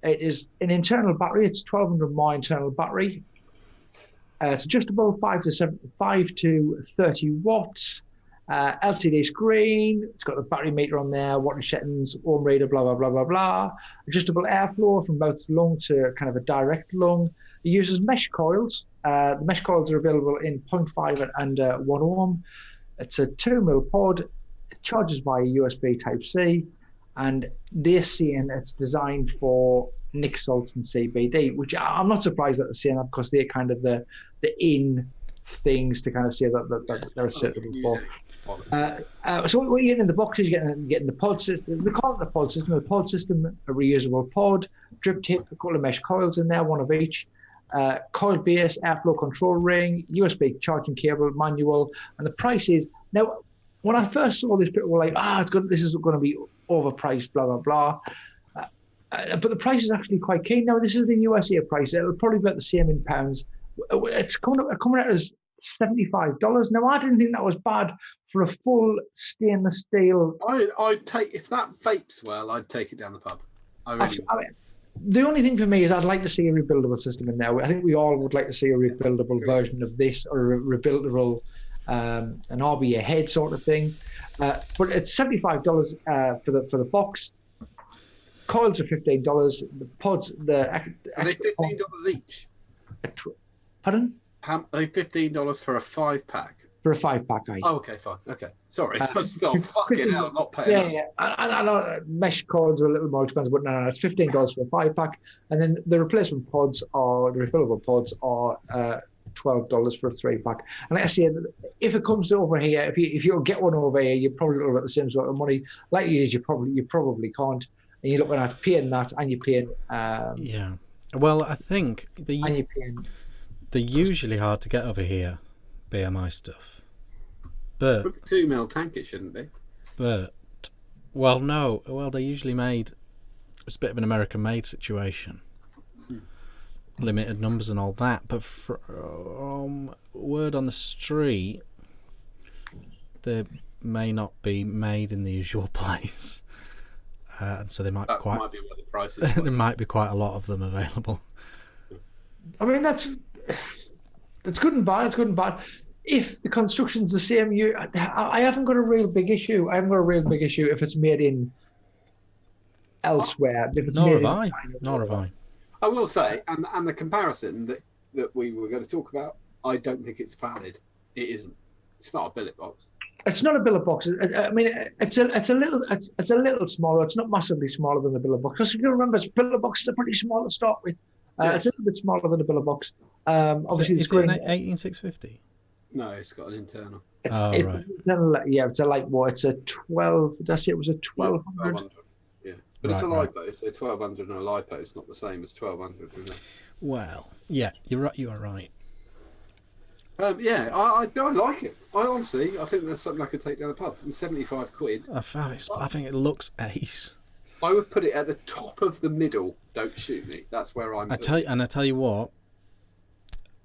B: It is an internal battery. It's 1200 mAh internal battery. It's adjustable, 5 to 30 watts. LCD screen. It's got the battery meter on there, wattage settings, ohm reader, blah, blah, blah, blah, blah. Adjustable airflow from both lung to kind of a direct lung. It uses mesh coils. The mesh coils are available in 0.5 and 1 ohm. It's a 2mm pod. It charges via USB Type-C. And they're saying it's designed for nic salts and CBD, which I'm not surprised that they're saying that because they're kind of the in things to kind of say that they're suitable for. So what you get in the box is getting the pod system. We call it the pod system. The pod system, a reusable pod, drip tip, a couple of mesh coils in there, one of each. Coil base, airflow control ring, USB charging cable, manual, and the price is now. When I first saw this, people were like, this is going to be overpriced, blah, blah, blah. But the price is actually quite keen. Now, this is the USA price. It'll probably be about the same in pounds It's coming out as $75. Now, I didn't think that was bad for a full stainless steel.
A: I'd take, if that vapes well, I'd take it down the pub. I really would.
B: I mean, the only thing for me is I'd like to see a rebuildable system in there. I think we all would like to see a rebuildable version of this, or a rebuildable, an RBA head sort of thing. But it's $75 for the box. Coils are $15. The pods,
A: Are they $15 each?
B: Pardon?
A: Are they $15 for a 5-pack?
B: For a 5-pack,
A: Oh, okay, fine. Okay, sorry. Fucking hell, I'm not paying.
B: Yeah. I know mesh cords are a little more expensive, but no, it's $15 for a 5-pack, and then the replacement pods or the refillable pods are $12 for a 3-pack. And like I say, if it comes over here, if you get one over here, you're probably looking at the same sort of money. Like it is, you probably can't, and you're looking at paying that, and you're paying.
C: Yeah. Well, I think they're usually hard to get over here, BMI stuff. But
A: 2 mil tank, it shouldn't be.
C: But no. Well, they're usually made. It's a bit of an American-made situation. Limited numbers and all that. But from word on the street, they may not be made in the usual place, and so they might be
A: where the price is.
C: there might be quite a lot of them available.
B: I mean, that's good and bad. It's good and bad. If the construction's the same, I haven't got a real big issue. I haven't got a real big issue if it's made in elsewhere. If it's
C: Nor have I.
A: I will say, and the comparison that we were going to talk about, I don't think it's valid. It isn't. It's not a billet box.
B: It's not a billet box. I mean, it's a little smaller. It's not massively smaller than a billet box. Because if you remember, billet boxes are pretty small to start with. It's a little bit smaller than a billet box. Obviously,
C: is it an 18650?
A: No, it's got an internal.
B: It's
C: right.
B: It's a like what? It's a 12. That's it. It was a 1200.
A: Yeah, but it's a lipo, so 1200 and a lipo is not the same as 1200. Isn't it?
C: Well, yeah, you're right. You are right.
A: I like it. I think that's something I could take down the pub. And 75 quid.
C: I think it looks ace.
A: I would put it at the top of the middle. Don't shoot me. That's where I'm.
C: I tell you what.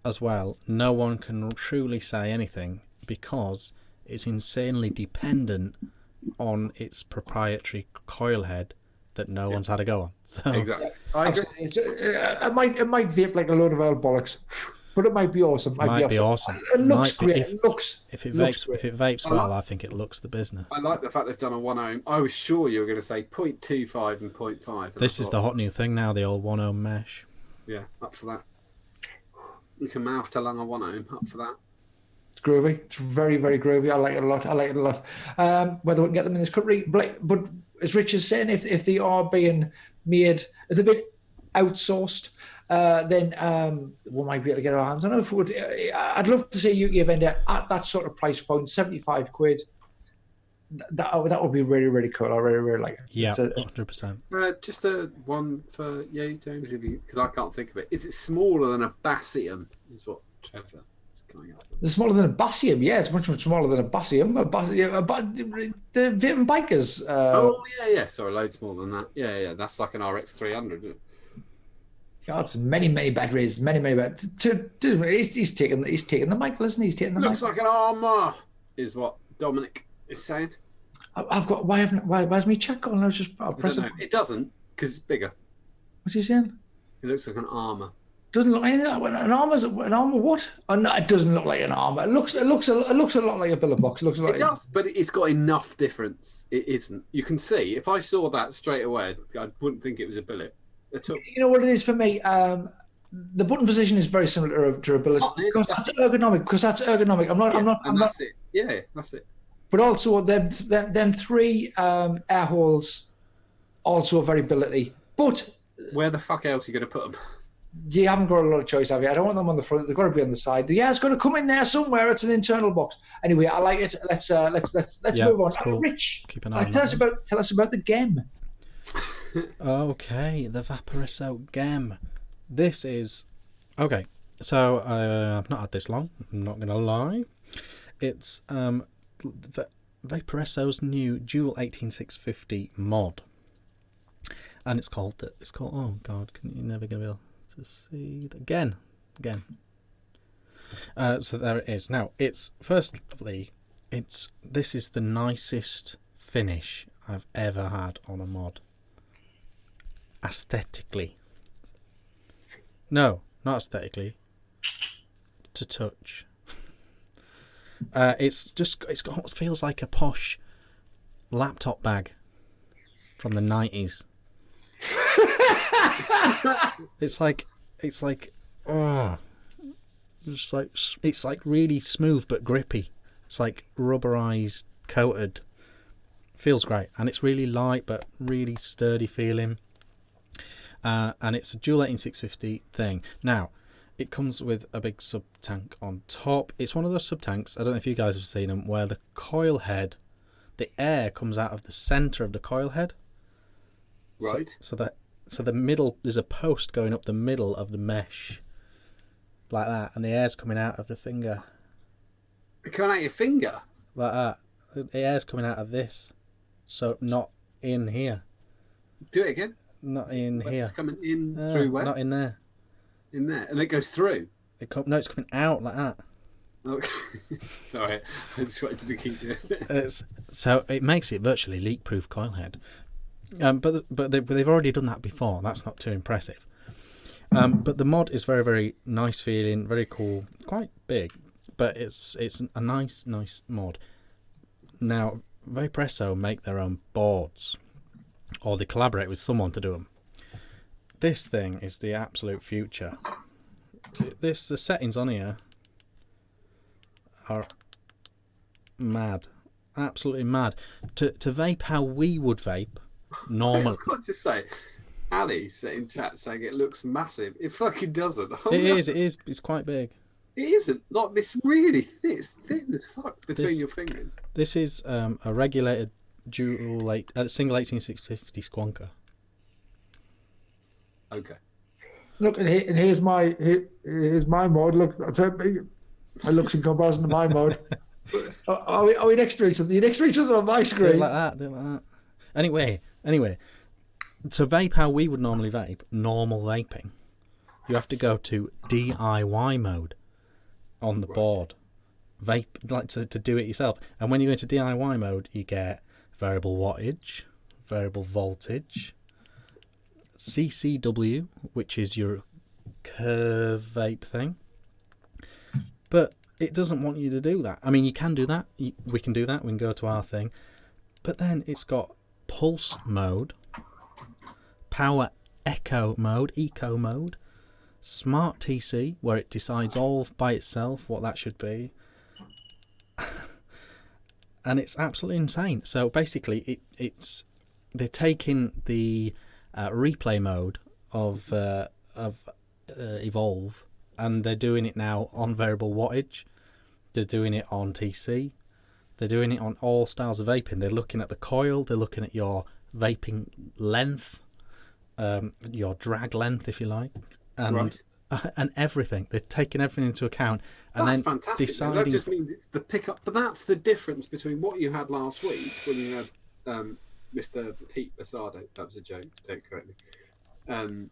C: As well, no one can truly say anything because it's insanely dependent on its proprietary coil head that no one's had a go on. So,
A: exactly. I agree.
B: It might vape like a load of old bollocks, but it might be awesome.
C: Might be awesome.
B: It looks great. If it
C: vapes well, I think it looks the business.
A: I like the fact they've done a 1 ohm. I was sure you were going to say 0.25 and 0.5.
C: This is the hot new thing now, the old 1 ohm mesh.
A: Yeah, up for that. You can mouth to lung a 1 ohm, up for that.
B: It's groovy. It's very, very groovy. I like it a lot. Whether we can get them in this country, but as Rich is saying, if they are being made, if they're being outsourced, then we might be able to get our hands on it. I'd love to see a UK vendor at that sort of price point, 75 quid. That would be really, really cool. I really, really like it.
C: Yeah, 100%.
A: Just a one for you, James, because I can't think of it. Is it smaller than a Basium? Is what Trevor is coming up with.
B: It's smaller than a Basium. Yeah, it's much smaller than a Basium. The Vaping Bikers.
A: Yeah. Sorry, loads smaller than that. Yeah. That's like an RX 300. Isn't it?
B: God, it's many batteries. Many batteries. He's taking the Michael, isn't he? He's taking the.
A: Looks like an armour, is what Dominic is saying.
B: I've got. Why has me check on? I was just pressing.
A: It doesn't because it's bigger.
B: What's he saying?
A: It looks like an armour.
B: Doesn't look anything like an armour. An armour what? Oh, no, it doesn't look like an armour. It looks a lot like a billet box. It
A: does, but it's got enough difference. It isn't. You can see if I saw that straight away, I wouldn't think it was a billet.
B: You know what it is for me? The button position is very similar to a billet because that's ergonomic. I'm not.
A: That's it. Yeah, that's it.
B: But also, them 3 air holes also very billety. But
A: where the fuck else are you going to put them?
B: You haven't got a lot of choice, have you? I don't want them on the front. They've got to be on the side. Yeah, it's got to come in there somewhere. It's an internal box. Anyway, I like it. Let's move on.
C: Cool.
B: Rich,
C: keep an eye on
B: tell us about the gem.
C: Okay, the Vaporesso gem. This is okay. So I've not had this long. I'm not going to lie. It's Vaporesso's new Dual 18650 mod, and it's called. Oh God, you're never going to be able to see again. So there it is. Now, it's firstly, this is the nicest finish I've ever had on a mod. Aesthetically. No, not aesthetically. To touch. It's got what feels like a posh laptop bag from the 90s. It's like it's like really smooth but grippy. It's like rubberized, coated. Feels great, and it's really light but really sturdy feeling. And it's a dual 18650 thing. Now, it comes with a big sub tank on top. It's one of those sub tanks, I don't know if you guys have seen them, where the coil head, the air comes out of the center of the coil head.
A: Right.
C: So the middle, there's a post going up the middle of the mesh, like that, and the air's coming out of the finger.
A: Coming out your finger?
C: Like that. The air's coming out of this, so not in here.
A: Do it again.
C: Not in here.
A: It's coming in through where?
C: Not in there.
A: In there, and it goes through.
C: No, it's coming out like that.
A: Okay. Sorry, I just wanted to keep doing it.
C: So it makes it virtually leak-proof coil head. But they've already done that before. That's not too impressive. But the mod is very, very nice feeling, very cool, quite big, but it's a nice mod. Now, Vaporesso make their own boards, or they collaborate with someone to do them. This thing is the absolute future. The settings on here are mad, absolutely mad. To vape how we would vape. Normal.
A: I've got to say, Ali said in chat saying it looks massive. It fucking doesn't.
C: It is. It's quite big.
A: It isn't. Not. It's really thin. It's thin as fuck between your fingers.
C: This is a regulated single 18650 squonker.
A: Okay.
B: Look, and here's my mode. Look, that's how big it looks in comparison to my mode. Are we next to each other? You're next to each other on my screen.
C: Do it like that. Anyway, to vape how we would normally vape, normal vaping, you have to go to DIY mode on the board. Vape, like to do it yourself. And when you go into DIY mode, you get variable wattage, variable voltage, CCW, which is your curve vape thing. But it doesn't want you to do that. I mean, you can do that. We can do that. We can go to our thing. But then it's got pulse mode, power eco mode, smart TC, where it decides all by itself what that should be. And it's absolutely insane. So basically, they're taking the replay mode of Evolve, and they're doing it now on variable wattage. They're doing it on TC. They're doing it on all styles of vaping. They're looking at the coil. They're looking at your vaping length, your drag length, if you like, and
A: right.
C: And everything. They're taking everything into account, and
A: that's
C: then
A: fantastic.
C: deciding.
A: That just means it's the pickup. But that's the difference between what you had last week when you had Mr. Pete Basardo. That was a joke. Don't correct me.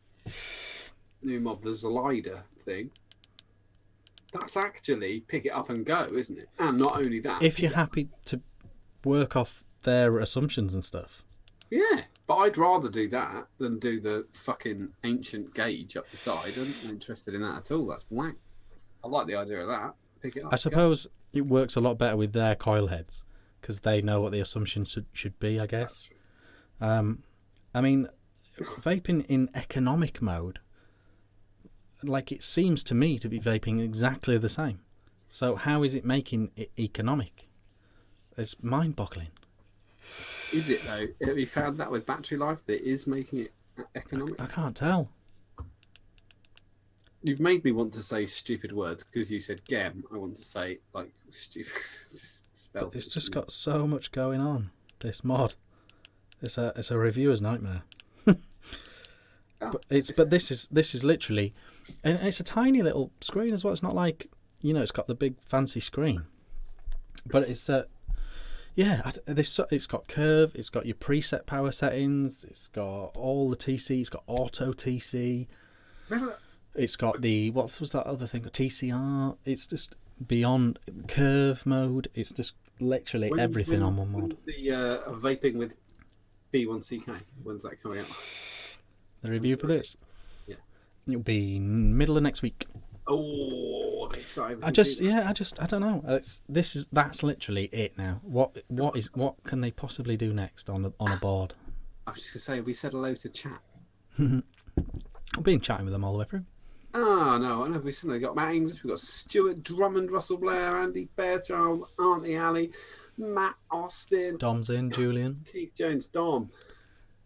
A: New mob, the Zelider thing. That's actually pick it up and go, isn't it? And not only that,
C: if you're happy to work off their assumptions and stuff.
A: Yeah, but I'd rather do that than do the fucking ancient gauge up the side. I'm not interested in that at all. That's whack. I like the idea of that. Pick it up.
C: I suppose it works a lot better with their coil heads because they know what the assumptions should be, I guess.
A: That's true.
C: I mean, vaping in economic mode, like, it seems to me to be vaping exactly the same. So how is it making it economic? It's mind-boggling.
A: Is it though? Have you found that with battery life that it is making it economic?
C: I can't tell.
A: You've made me want to say stupid words because you said gem. I want to say like stupid. Just spell.
C: But it's just got so much going on. This mod, it's a reviewer's nightmare. But this is literally, and it's a tiny little screen as well. It's not like, it's got the big fancy screen, but it's it's got curve, it's got your preset power settings, it's got all the TC, it's got auto TC. It's got the, what was that other thing? TCR. It's just beyond curve mode. It's just literally everything on one mod.
A: When's the vaping with B1CK? When's that coming out?
C: The review for this?
A: Yeah.
C: It'll be middle of next week.
A: Oh, I'm excited.
C: I don't know. That's literally it now. What can they possibly do next on a board?
A: I was just gonna say, we said hello to chat.
C: I've been chatting with them all the way through.
A: Oh no, I know. We've got Matt English, we've got Stuart Drummond, Russell Blair, Andy Fairchild, Auntie Ali, Matt Austin,
C: Dom's in, Julian,
A: Keith Jones, Dom,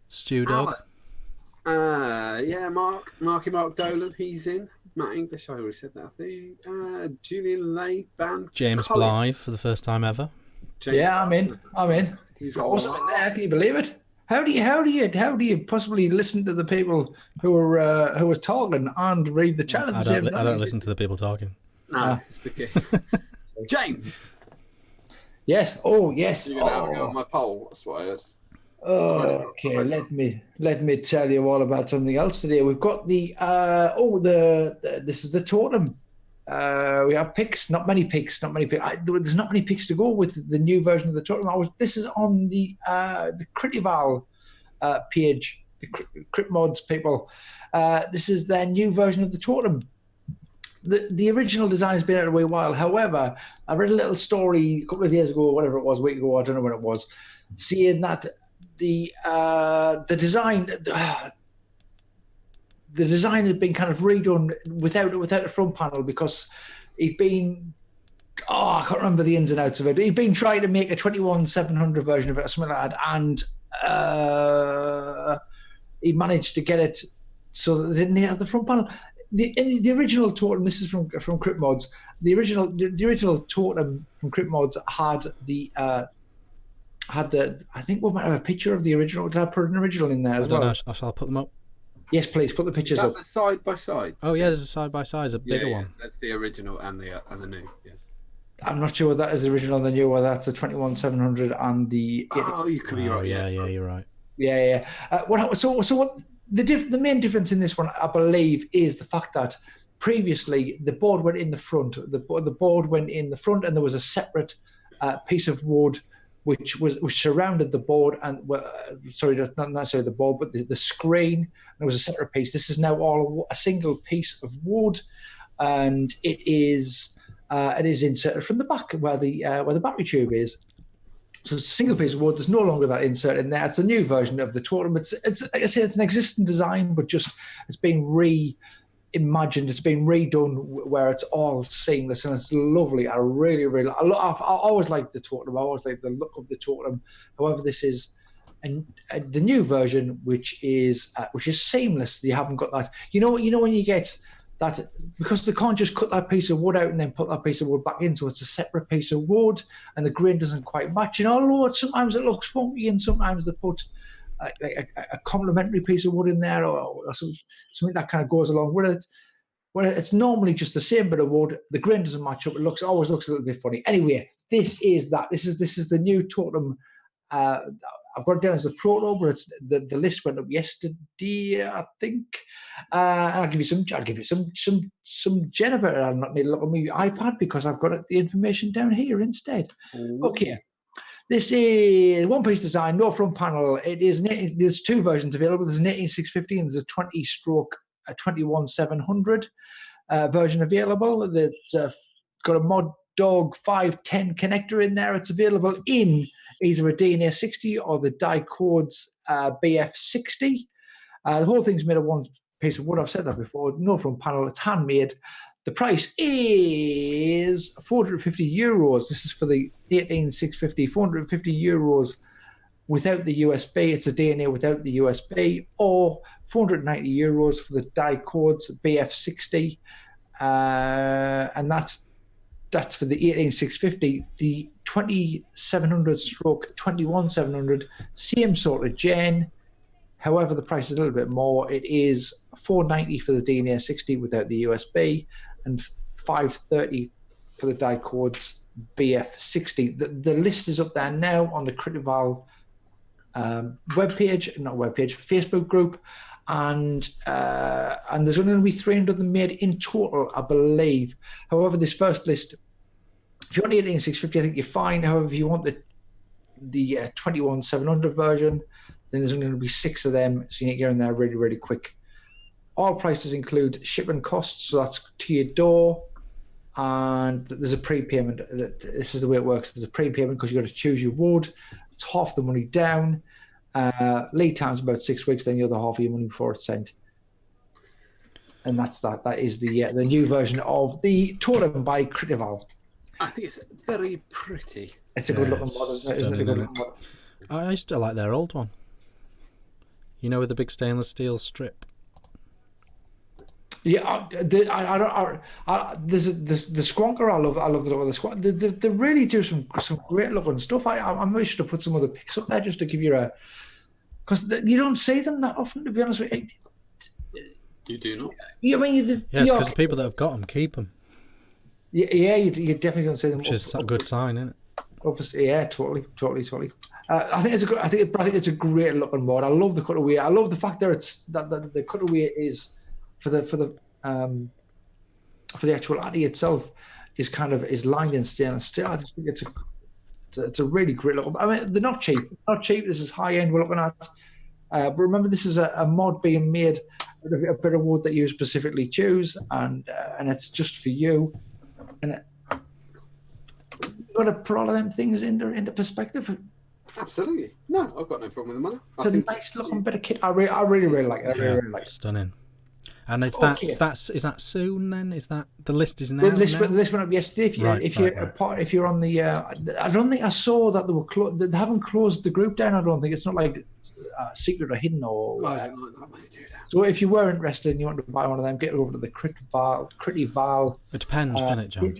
C: Stu Dog.
A: Yeah, Mark Dolan, he's in. Matt English, I already said that, I think. Julian Lay, Van
C: James
A: Colin.
C: Blythe for the first time ever.
A: James
B: Yeah,
A: Blythe.
B: I'm in.
A: He's
B: Got
A: got
B: awesome in there. Can you believe it? How do you possibly listen to the people who was talking and read the chat at the same time?
C: I don't listen to the people talking.
A: No, it's the key. James.
B: Yes. Oh, yes.
A: You're gonna have a go on my poll. That's what I heard.
B: Okay, let me tell you all about something else today. We've got the this is the totem. We have picks, not many picks. There's not many picks to go with the new version of the totem. This is on the Critival page, the Crit Mods people. This is their new version of the totem. The original design has been out a wee while. However, I read a little story a couple of years ago, or whatever it was, a week ago, I don't know when it was, saying that the design had been kind of redone without a front panel because he'd been, I can't remember the ins and outs of it. He'd been trying to make a 21700 version of it or something like that, and he managed to get it so that they didn't have the front panel. The original totem, this is from Crypt Mods. The original totem from Crypt Mods had the I think we might have a picture of the original. Did I put an original in there as well?
C: I shall put them up.
B: Yes, please put the pictures
A: Is that
B: up.
A: the side by side?
C: Oh yeah, there's a side by side, a bigger one.
A: That's the original and the new. Yeah.
B: I'm not sure whether that is the original and the new, or that's the 21700 and the.
A: Oh, you could be right.
C: Yeah, you're right.
B: Yeah. What the main difference in this one, I believe, is the fact that previously the board went in the front. The board went in the front, and there was a separate piece of wood which surrounded the board, and sorry, not necessarily the board, but the screen. There was a separate piece. This is now all a single piece of wood, and it is inserted from the back where the battery tube is. So it's a single piece of wood. There's no longer that insert in there. It's a new version of the totem. It's like I say, it's an existing design, but just it's been reimagined. It's been redone where it's all seamless, and it's lovely. I always liked the totem. I always liked the look of the totem. However, this is the new version, which is seamless. You haven't got that. You know when you get that, because they can't just cut that piece of wood out and then put that piece of wood back in, so it's a separate piece of wood, and the grain doesn't quite match. Although sometimes it looks funky, and sometimes they put like a complementary piece of wood in there, or something that kind of goes along with it. Well, it's normally just the same bit of wood. The grain doesn't match up. It always looks a little bit funny. Anyway, this is the new totem. I've got it down as a proto, but it's the list went up yesterday, I think. I'll give you some gen about it. I'll not need to look at my iPad because I've got the information down here instead. Ooh. Okay. This is one-piece design, no front panel. There's two versions available. There's an 18650 and there's a 21700 version available. That's got a Mod Dog 510 connector in there. It's available in either a DNA 60 or the Dicodes BF60. The whole thing's made of one piece of wood. I've said that before. No front panel. It's handmade. The price is €450. This is for the 18650, €450 without the USB. It's a DNA without the USB, or €490 for the Dicodes BF60, and that's for the 18650. The 2700/21700, same sort of gen. However, the price is a little bit more. It is $490 for the DNA 60 without the USB, and $530 for the Dicodes BF60. The list is up there now on the Critival Facebook group, and there's only going to be 300 of them made in total, I believe. However, this first list, if you want 18650, I think you're fine. However, if you want the 21700 version, then there's only going to be 6 of them, so you need to get in there really, really quick. All prices include shipping costs, so that's to your door, and there's a prepayment. This is the way it works. There's a prepayment because you've got to choose your wood. It's half the money down. Lead time's about 6 weeks, then the other half of your money before it's sent. And that's that. That is the new version of the Totem by Critival.
A: I think it's very pretty.
B: It's a good looking model, isn't it? A good looking model.
C: I still like their old one. You know, with the big stainless steel strip.
B: Yeah, the Squonker. I love the look of the Squonker. They really do some great looking stuff. I maybe should have put some other pics up there just to give you a, because you don't see them that often, to be honest with you.
A: You do not.
B: Yeah, I mean,
C: yes, because the people that have got them keep them.
B: Yeah, you definitely don't see them.
C: Which is a good sign, isn't it?
B: Obviously, yeah, totally. I think it's a great looking mod. I love the cutaway. I love the fact that the cutaway is for the actual Addy itself is lined in stainless steel. I just think it's a really great look. I mean, they're not cheap. This is high end we're looking at. But remember, this is a mod being made out of a bit of wood that you specifically choose, and it's just for you. And you've got to put all of them things into perspective.
A: Absolutely. No, I've got no problem with the money.
B: It's a nice looking bit of kit. I really like it. I really like it.
C: Stunning. And is that soon then? Is that the list is now?
B: The list went up yesterday. If you're on the, I don't think I saw that they were they haven't closed the group down. I don't think it's not like secret or hidden or.
A: I don't like that way to do that.
B: So if you were interested and you wanted to buy one of them, get over to the Critival.
C: It depends, doesn't it, John?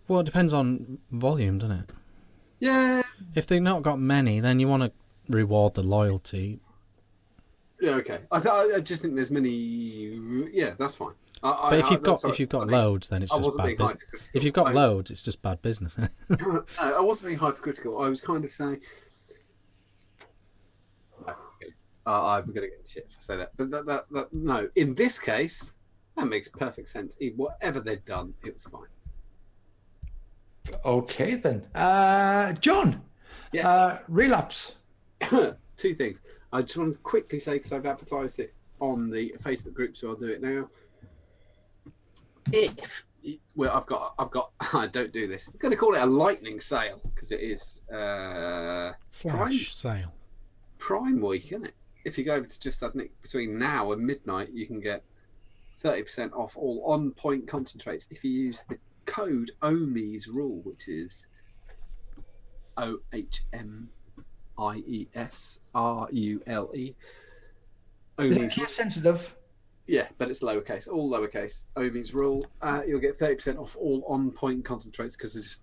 C: Well, it depends on volume, doesn't it?
A: Yeah.
C: If they've not got many, then you want to reward the loyalty.
A: Yeah, okay. I just think there's many. Yeah, that's fine.
C: But if you've got loads, then it's just bad business. If you've got loads, it's just bad business.
A: No, I wasn't being hypercritical. I was kind of saying. I'm going to get shit if I say that. But that no. In this case, that makes perfect sense. Whatever they've done, it was fine.
B: Okay then, John.
A: Yes.
B: Relapse.
A: 2 things. I just want to quickly say, because I've advertised it on the Facebook group, so I'll do it now. I've got. I don't do this. I'm going to call it a lightning sale because it is
C: Flash sale.
A: Prime week, isn't it? If you go over to just between now and midnight, you can get 30% off all on-point concentrates if you use the code OHMIES rule, which is OHMIESRULE.
B: Is it case sensitive?
A: Yeah, but it's lowercase, all lowercase. OHMIES rule. You'll get 30% off all on-point concentrates because it's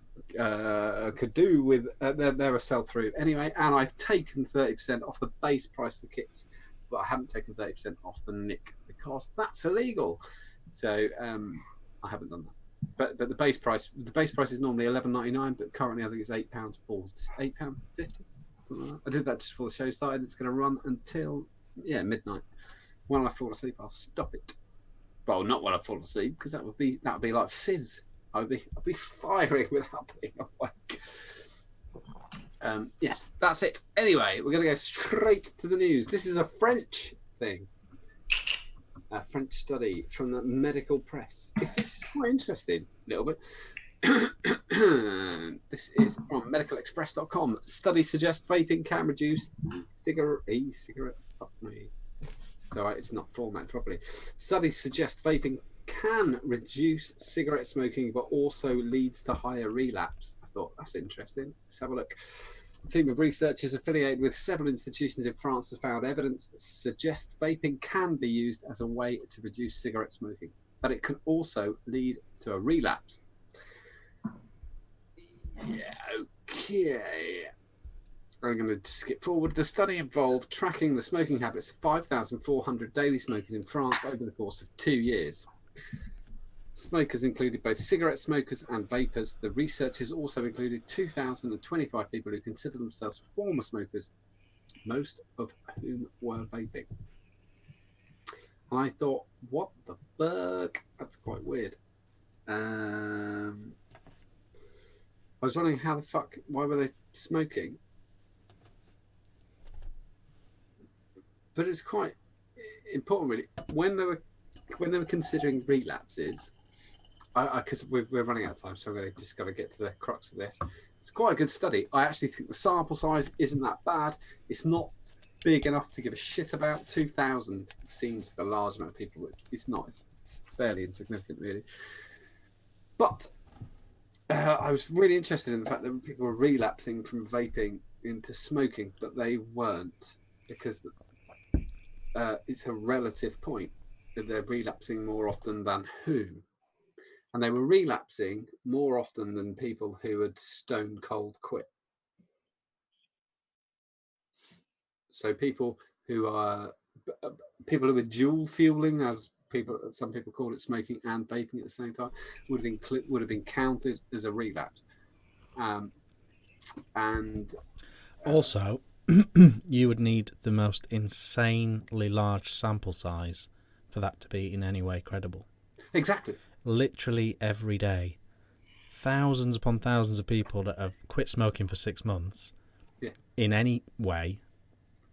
A: could do with they're a sell-through anyway. And I've taken 30% off the base price of the kits, but I haven't taken 30% off the nick because that's illegal. So I haven't done that. But the base price is normally £11.99, but currently I think it's £8.50. I did that just before the show started. It's going to run until midnight. When I fall asleep, I'll stop it. Well, not when I fall asleep, because that would be like fizz. I'd be firing without being awake. Yes, that's it. Anyway, we're going to go straight to the news. This is a French thing. A French study from the medical press. This is quite interesting, a little bit. This is from medicalexpress.com. Studies suggest vaping can reduce e-cigarette. Sorry, it's not formatted properly. Studies suggest vaping can reduce cigarette smoking, but also leads to higher relapse. I thought that's interesting. Let's have a look. A team of researchers affiliated with several institutions in France has found evidence that suggests vaping can be used as a way to reduce cigarette smoking, but it can also lead to a relapse. Yeah, okay. I'm going to skip forward. The study involved tracking the smoking habits of 5,400 daily smokers in France over the course of 2 years. Smokers included both cigarette smokers and vapors. The researchers also included 2,025 people who consider themselves former smokers, most of whom were vaping. And I thought, what the fuck? That's quite weird. I was wondering why were they smoking? But it's quite important, really, when they were considering relapses. Because we're running out of time, so I'm just got to get to the crux of this. It's quite a good study. I actually think the sample size isn't that bad. It's not big enough to give a shit about. 2,000 seems the large amount of people. It's not. It's fairly insignificant, really. But I was really interested in the fact that people were relapsing from vaping into smoking, but they weren't, because it's a relative point. They're relapsing more often than who? And they were relapsing more often than people who had stone cold quit. So people who are dual fueling, as some people call it, smoking and vaping at the same time, would have been counted as a relapse. And
C: also, you would need the most insanely large sample size for that to be in any way credible.
A: Exactly.
C: Literally every day, thousands upon thousands of people that have quit smoking for 6 months, in any way,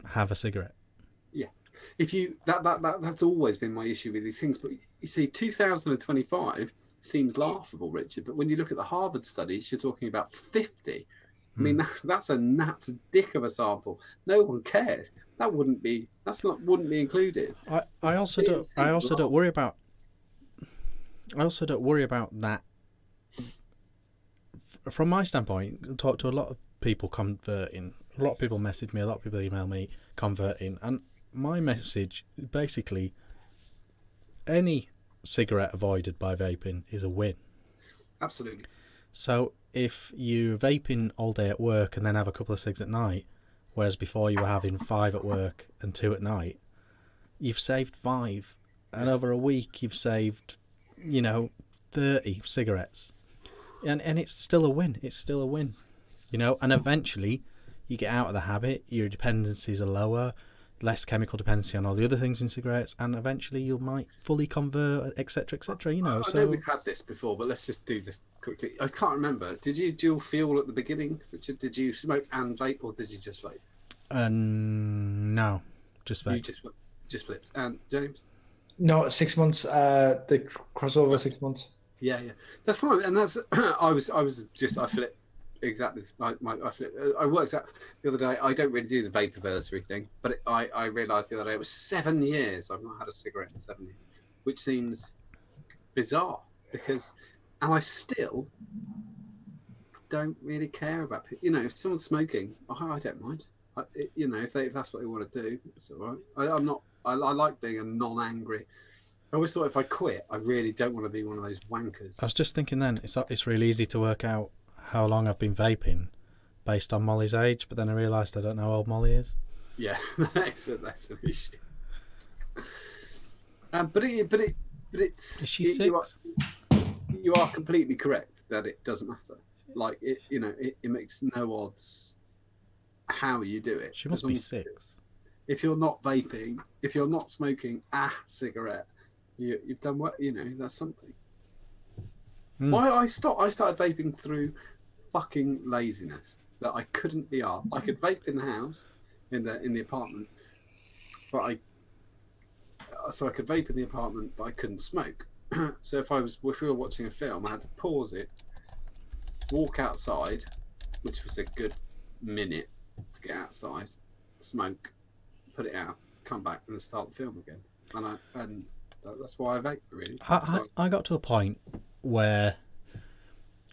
C: have a cigarette.
A: Yeah, if you that's always been my issue with these things. But you see, 2025 seems laughable, Richard. But when you look at the Harvard studies, you're talking about 50. I mean, that's a nuts dick of a sample. No one cares. Wouldn't be included.
C: I also don't worry about that. From my standpoint, I talk to a lot of people converting. A lot of people message me. A lot of people email me converting, and my message is basically any cigarette avoided by vaping is a win.
A: Absolutely.
C: So if you're vaping all day at work and then have a couple of cigs at night, whereas before you were having 5 at work and 2 at night, you've saved 5, and over a week you've saved, 30 cigarettes, and it's still a win. It's still a win, and eventually you get out of the habit, your dependencies are lower, less chemical dependency on all the other things in cigarettes, and eventually you might fully convert, etc., etc. I know
A: we've had this before, but let's just do this quickly. I can't remember. Did you dual fuel at the beginning, Richard? Did you smoke and vape, or did you just vape?
C: No, just vape.
A: You just flipped. And James?
B: No, 6 months. The crossover 6 months.
A: Yeah, that's fine. And that's I flipped. Exactly. I worked out the other day. I don't really do the vaporversary thing, but I realised the other day it was 7 years I've not had a cigarette in 7 years, which seems bizarre and I still don't really care about if someone's smoking, I don't mind. If that's what they want to do, it's all right. I like being a non-angry. I always thought if I quit, I really don't want to be one of those wankers.
C: I was just thinking then, it's really easy to work out how long I've been vaping based on Molly's age, but then I realised I don't know how old Molly is.
A: Yeah, that's an issue. But it's.
C: Is she 6?
A: You are completely correct that it doesn't matter. Like it makes no odds how you do it.
C: She must be 6.
A: If you're not vaping, if you're not smoking a cigarette, you've done what that's something. Why I started vaping through fucking laziness, that I couldn't be arsed. I could vape in the house, in the apartment, but I could vape in the apartment, but I couldn't smoke. So if we were watching a film, I had to pause it, walk outside, which was a good minute to get outside, smoke, put it out, come back, and then start the film again. And that's why I vape, really.
C: I got to a point where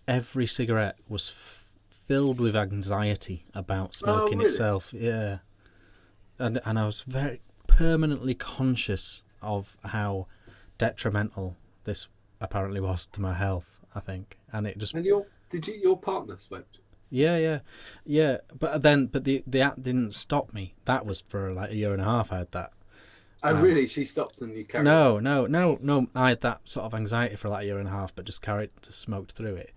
C: every cigarette was filled with anxiety about smoking itself. Yeah, and I was very permanently conscious of how detrimental this apparently was to my health, I think, and it just.
A: And your partner smoked?
C: Yeah. But the app didn't stop me. That was for like a year and a half. I had that,
A: Really, she stopped and you carried on?
C: No. I had that sort of anxiety for like a year and a half, but just smoked through it.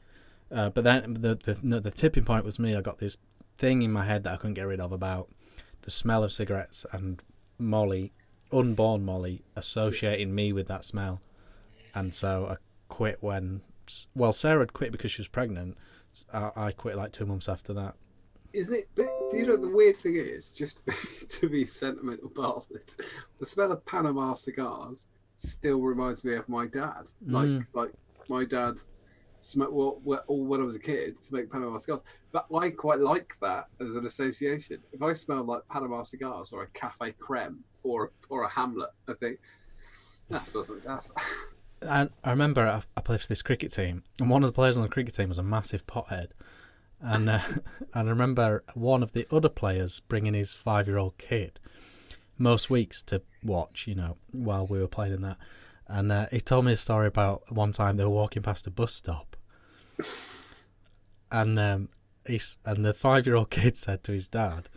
C: But then the tipping point was me. I got this thing in my head that I couldn't get rid of about the smell of cigarettes and Molly, unborn Molly, associating me with that smell. And so I quit when... Well, Sarah had quit because she was pregnant. I quit like 2 months after that.
A: Isn't it? But you know, the weird thing is, just to be sentimental bastard, the smell of Panama cigars still reminds me of my dad. Like my dad smoked when I was a kid, smoked Panama cigars. But I quite like that as an association. If I smell like Panama cigars or a Cafe Creme or a Hamlet, I think that's what my dad's.
C: I remember I played for this cricket team, and one of the players on the cricket team was a massive pothead. And I remember one of the other players bringing his 5-year-old kid most weeks to watch, while we were playing in that. And he told me a story about one time they were walking past a bus stop, and the 5-year-old kid said to his dad,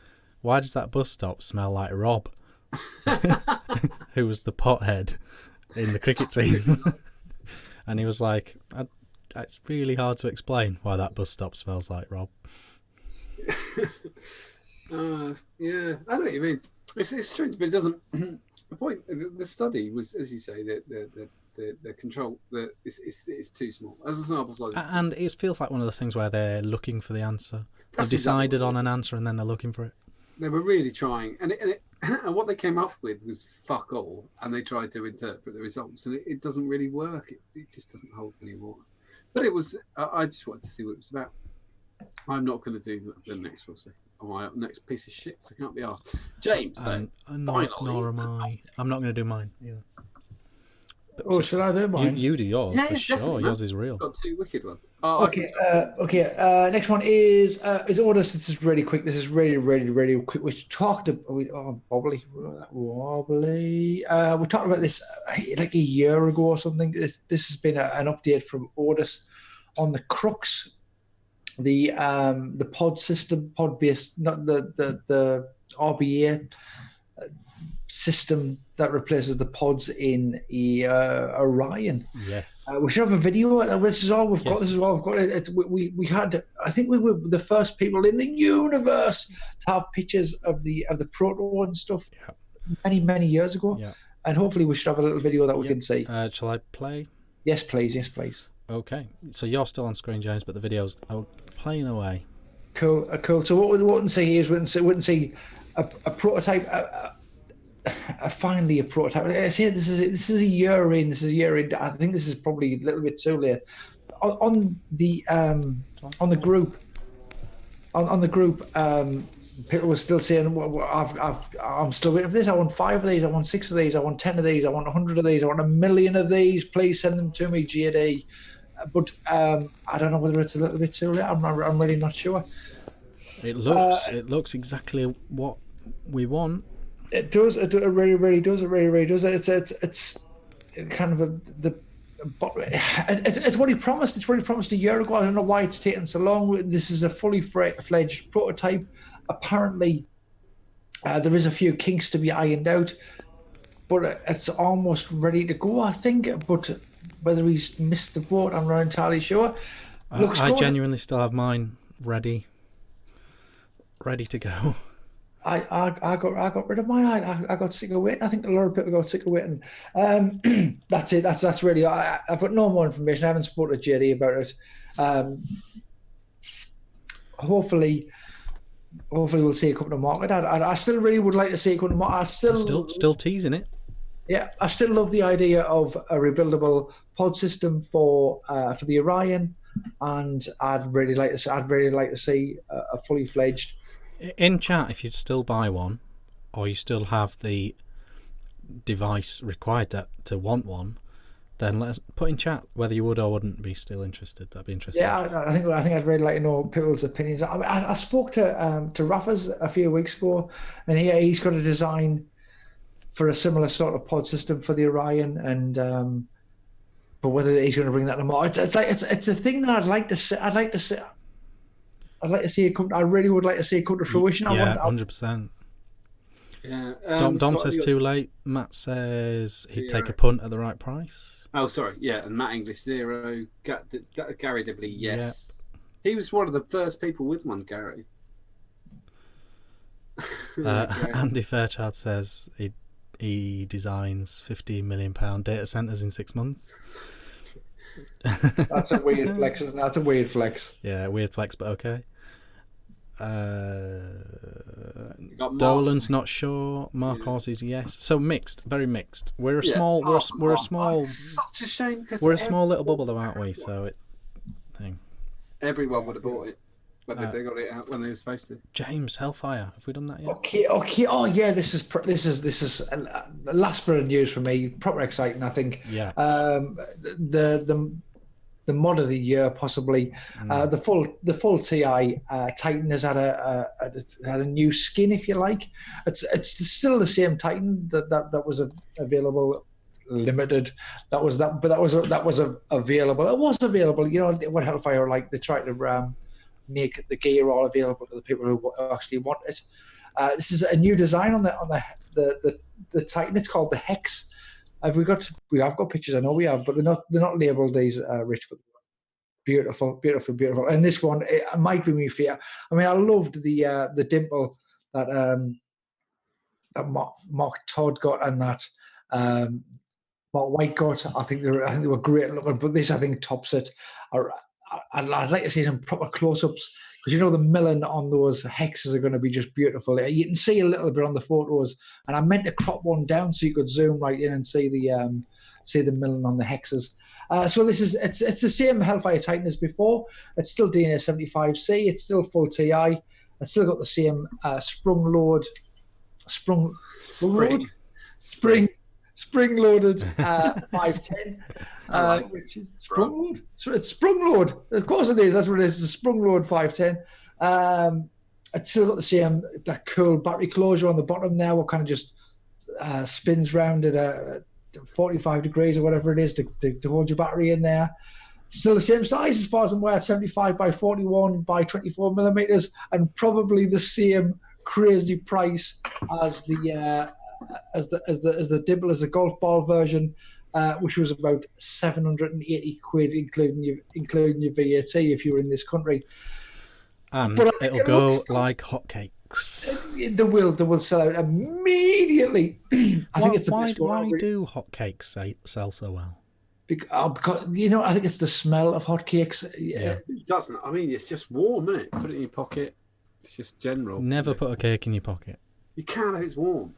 C: "Why does that bus stop smell like Rob?" Who was the pothead in the cricket team. And he was like, it's really hard to explain why that bus stop smells like Rob.
A: Yeah, I know what you mean. It's strange, but it doesn't. The point, the study was, as you say, the control, it's too small as a sample size.
C: And it feels like one of those things where they're looking for the answer. They've decided on an answer and then they're looking for it.
A: They were really trying, and what they came up with was fuck all, and they tried to interpret the results, and it doesn't really work. It just doesn't hold anymore. But it was. I just wanted to see what it was about. I'm not going to do the next Rossi. My next piece of shit. I can't be asked. James, though.
C: Nor am I. I'm not going to do mine either.
B: But should I do mine?
C: You do yours,
A: yeah,
C: for sure. Yours is real.
A: I've got 2 wicked ones.
B: Okay. Next one is orders. This is really quick. This is really quick. We talked about wobbly. We talked about this like a year ago or something. This has been an update from Ordis on the Crux, the pod system, pod based, not the RBA system that replaces the pods in Orion.
C: Yes.
B: We should have a video. This is all we've got. This is all we've got. We had. I think we were the first people in the universe to have pictures of the proto and stuff. Yeah. Many years ago. Yeah. And hopefully we should have a little video that we can see.
C: Shall I play?
B: Yes, please.
C: Okay. So you're still on screen, James, but the video's playing away.
B: Cool. So what we wouldn't see is we wouldn't see a prototype. Finally a prototype. This is a year in. I think this is probably a little bit too late. On the group, people were still saying, I'm still waiting for this. I want 5 of these. I want 6 of these. I want 10 of these. I want 100 of these. I want 1,000,000 of these. Please send them to me, GD. But I don't know whether it's a little bit too late. I'm really not sure.
C: It looks exactly what we want.
B: It does. It really does. It really does. It's kind of it's what he promised. It's what he promised a year ago. I don't know why it's taken so long. This is a fully fledged prototype. Apparently, there is a few kinks to be ironed out, but it's almost ready to go, I think. But whether he's missed the boat, I'm not entirely sure.
C: I genuinely still have mine ready to go.
B: I got rid of mine. I got sick of waiting. I think a lot of people got sick of waiting. That's it. That's really. I've got no more information. I haven't spoken to JD about it. Hopefully we'll see it come to market. I still really would like to see it come to market.
C: Still teasing it.
B: Yeah, I still love the idea of a rebuildable pod system for the Orion, and I'd really like to see a fully fledged.
C: In chat, if you'd still buy one, or you still have the device required to want one, then let's put in chat whether you would or wouldn't be still interested. That'd be interesting.
B: Yeah, I think I'd really like to know people's opinions. I spoke to Raffas a few weeks ago, and he's got a design for a similar sort of pod system for the Orion, and but whether he's going to bring that to market, it's a thing that I'd like to see. I'd like to see it come. I really would like to see it come to fruition.
C: Yeah, 100%.
A: Yeah.
C: Dom says too late. Matt says he'd take a punt at the right price.
A: Oh, sorry. Yeah, and Matt English 0. Gary Dibley, yes.
C: Yep.
A: He was one of the first people with one, Gary.
C: Andy Fairchild says he designs £50 million data centers in 6 months.
B: That's a weird flex, isn't it? That's a weird flex.
C: Yeah, weird flex, but okay. Dolan's not sure. Mark Horsey's yes. So mixed, very mixed. We're a small. We're a small.
A: It's such a shame because
C: we're a small little bubble, though, aren't we? So it thing.
A: Everyone would have bought it, but they got it out when they were supposed to.
C: James Hellfire, have we done that yet?
B: Okay. Oh yeah, this is the last bit of news for me. Proper exciting, I think.
C: Yeah.
B: The mod of the year, possibly. The full TI Titan has had a new skin, if you like. It's still the same Titan that was available, limited. That was available. It was available. You know what Hellfire are like. They try to make the gear all available to the people who actually want it. This is a new design on the Titan. It's called the Hex. We have got pictures. I know we have, but they're not labelled these, Rich. But beautiful. And this one, it might be me fear. I mean, I loved the dimple that Mark Todd got and that Mark White got. I think they were great looking, but this I think tops it. I'd like to see some proper close-ups because you know the milling on those hexes are going to be just beautiful. You can see a little bit on the photos, and I meant to crop one down so you could zoom right in and see the milling on the hexes. So it's the same Hellfire Titan as before. It's still DNA 75C. It's still full TI. It's still got the same spring-loaded 510. Which is sprung load. So it's sprung load. Of course it is. That's what it is. It's a sprung load 510. It's still got the same that cool battery closure on the bottom there. What kind of just spins round at 45 degrees or whatever it is to hold your battery in there. Still the same size as far as I'm aware, 75 by 41 by 24 millimeters, and probably the same crazy price as the Dibble, as the golf ball version, which was about 780 quid, including your VAT if you were in this country.
C: And it'll go like hotcakes.
B: They will sell out immediately. I think it's the best one.
C: Why do hotcakes sell so well?
B: Because I think it's the smell of hotcakes.
C: Yeah.
A: It doesn't. I mean, it's just warm, isn't it? Put it in your pocket. It's just general.
C: Never put a cake in your pocket.
A: You can if it's warm.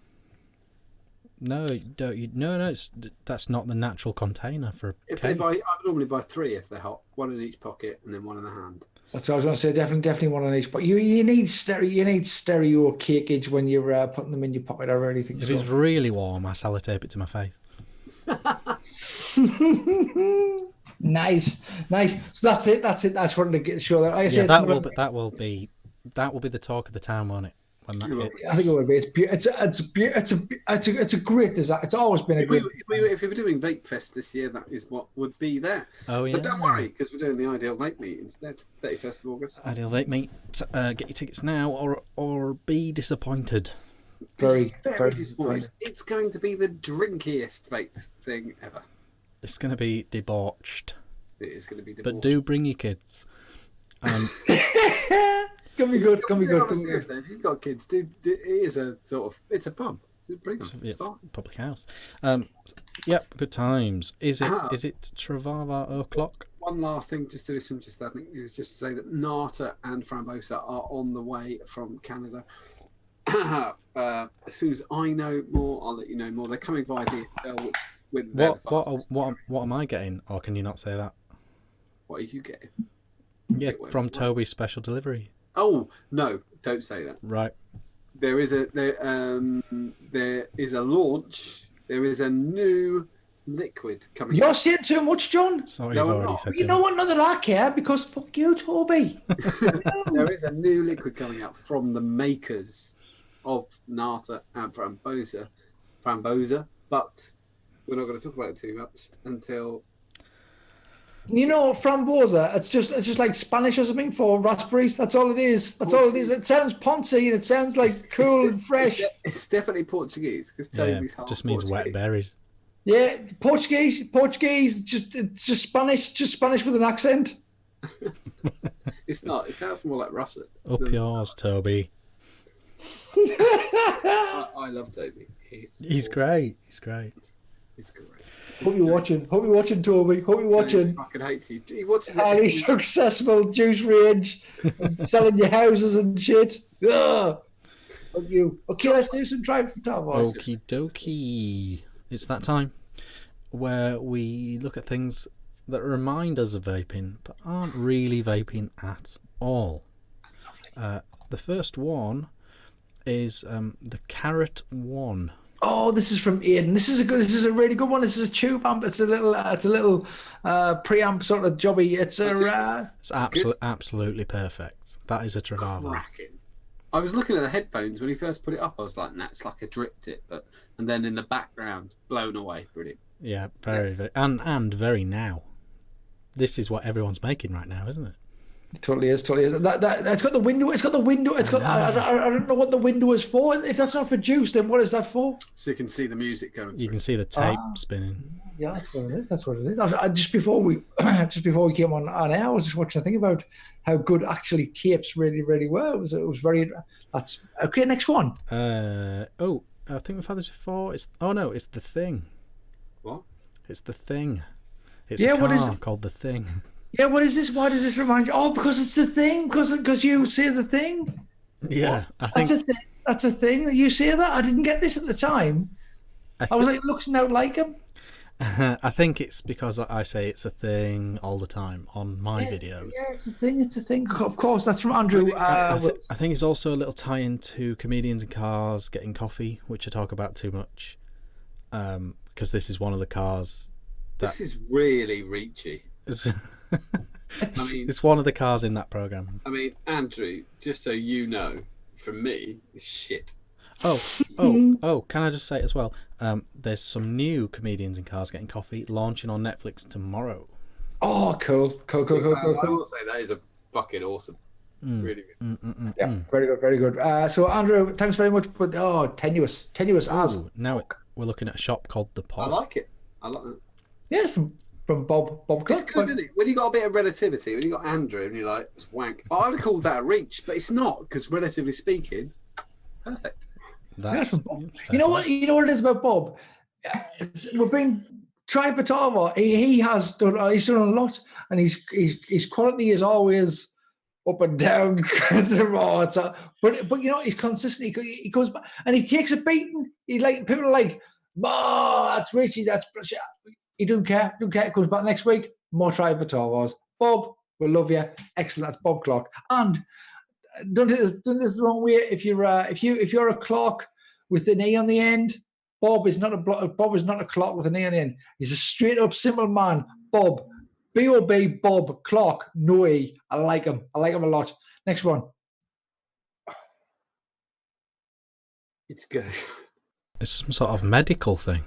C: No, you don't. No. That's not the natural container for a cake.
A: I would normally buy 3 if they're hot. 1 in each pocket and then 1 in the hand.
B: That's what I was going to say. Definitely 1 on each. But you need stereo cakeage when you're putting them in your pocket. I really think.
C: If it's really warm, I sellotape it to my face.
B: Nice. So that's it. That's what to show that.
C: That will be the talk of the town, won't it? When that hits.
B: I think it would be. It's a great design. It's always been a good.
A: If we were doing Vape Fest this year, that is what would be there.
C: Oh yeah.
A: But don't worry, because we're doing the Ideal Vape Meet instead. 31st of August.
C: Ideal Vape Meet. Get your tickets now, or be disappointed.
B: Very
A: disappointed. It's going to be the drinkiest vape thing ever.
C: It's going to be debauched.
A: It is going to be debauched.
C: But do bring your kids.
B: Can be good.
A: If you've got kids, it is it's a pub. Bring them. It's fine.
C: Public house. Yep, good times. Is it Travava O'Clock?
A: One last thing, just to say that Nata and Frambosa are on the way from Canada. As soon as I know more, I'll let you know more. They're coming via DHL.
C: What am I getting? Or can you not say that?
A: What are you getting?
C: Yeah, from Toby's special delivery.
A: Oh no! Don't say that.
C: Right.
A: There is a launch. There is a new liquid coming.
B: You're saying too much, John.
C: Sorry, you've already said.
B: You know what? Not that I care, because fuck you, Toby.
A: There is a new liquid coming out from the makers of Nata and Frambosa, but we're not going to talk about it too much until
B: You know, frambosa. It's just like Spanish or something for raspberries. That's all it is. That's all it is. It sounds poncy and it sounds like cool and fresh.
A: It's definitely Portuguese because
C: Yeah,
A: Toby's half
C: just means wet
A: Portuguese.
C: berries.
B: Yeah, Portuguese. It's just Spanish with an accent.
A: It's not. It sounds more like Russian.
C: Up yours, Toby.
A: I love Toby.
C: He's
A: awesome.
C: great. He's great.
A: He's great.
B: Hope you're watching. Hope you're watching, Toby. Hope you're watching.
A: Fucking hates you. He watches
B: Highly
A: it.
B: successful juice range, selling your houses and shit. Ugh. Fuck you. Okay, let's do some try for Tavos.
C: Okie dokie. It's that time where we look at things that remind us of vaping, but aren't really vaping at all. The first one is the Carrot One.
B: Oh, this is from Aiden. This is a really good one. This is a tube amp. It's a little preamp sort of jobby. It's
C: Absolutely perfect. That is a Travavo.
A: Cracking. I was looking at the headphones when he first put it up. I was like, "Nah, it's like a drip tip," and then in the background, blown away. Brilliant.
C: Yeah, very and very now. This is what everyone's making right now, isn't it?
B: It totally is. It's got the window. It's got the window. It's got. I don't know what the window is for. If that's not for juice, then what is that for?
A: So you can see the music going through.
C: You can see the tape spinning.
B: Yeah, that's what it is. That's what it is. Just before we came on air, I was just watching a thing about how good actually tapes really were. It was very. That's okay. Next one.
C: I think we've had this before. It's The Thing.
A: What?
C: It's The Thing. It's
B: Yeah,
C: a car
B: what is it?
C: called The Thing.
B: Yeah, what is this? Why does this remind you? Oh, because it's the thing. Because you say the thing.
C: Yeah, I think
B: That's a thing. That's a thing. You say that. I didn't get this at the time. I was like, it looks out like him.
C: I think it's because I say it's a thing all the time on my videos.
B: Yeah, it's a thing. It's a thing. Of course, that's from Andrew.
C: I think it's also a little tie-in to comedians and cars getting coffee, which I talk about too much, because this is one of the cars.
A: This is really reachy.
C: It's one of the cars in that program.
A: I mean, Andrew, just so you know, from me, it's shit.
C: Oh! Can I just say as well? There's some new comedians in cars getting coffee launching on Netflix tomorrow.
B: Oh, cool.
A: I will say that is a fucking awesome. Really good.
B: Yeah, very good. So Andrew, thanks very much. But tenuous as.
C: Now we're looking at a shop called The Pod.
A: I like it. I like it.
B: Yeah, it's from Bob
A: It's
B: Clark.
A: good, isn't it? When you got a bit of relativity, when you got Andrew and you're like, it's wank. I would call that a reach, but it's not, because relatively speaking, perfect.
C: That's
B: You know what it is about Bob? We've been trying Patava. He's done a lot, and his quality is always up and down. But you know, he's consistent. He goes back and he takes a beating. People are like, "Oh, that's Richie. That's." He don't care. Comes back next week. More try Patavas. Bob, we love you. Excellent. That's Bob Clark. And don't do this the wrong way. If you're a clock with an E on the end, Bob is not a clock with an E on the end. He's a straight up simple man. Bob, B-O-B, Bob Clark, no E. I like him a lot. Next one.
A: It's good.
C: It's some sort of medical thing.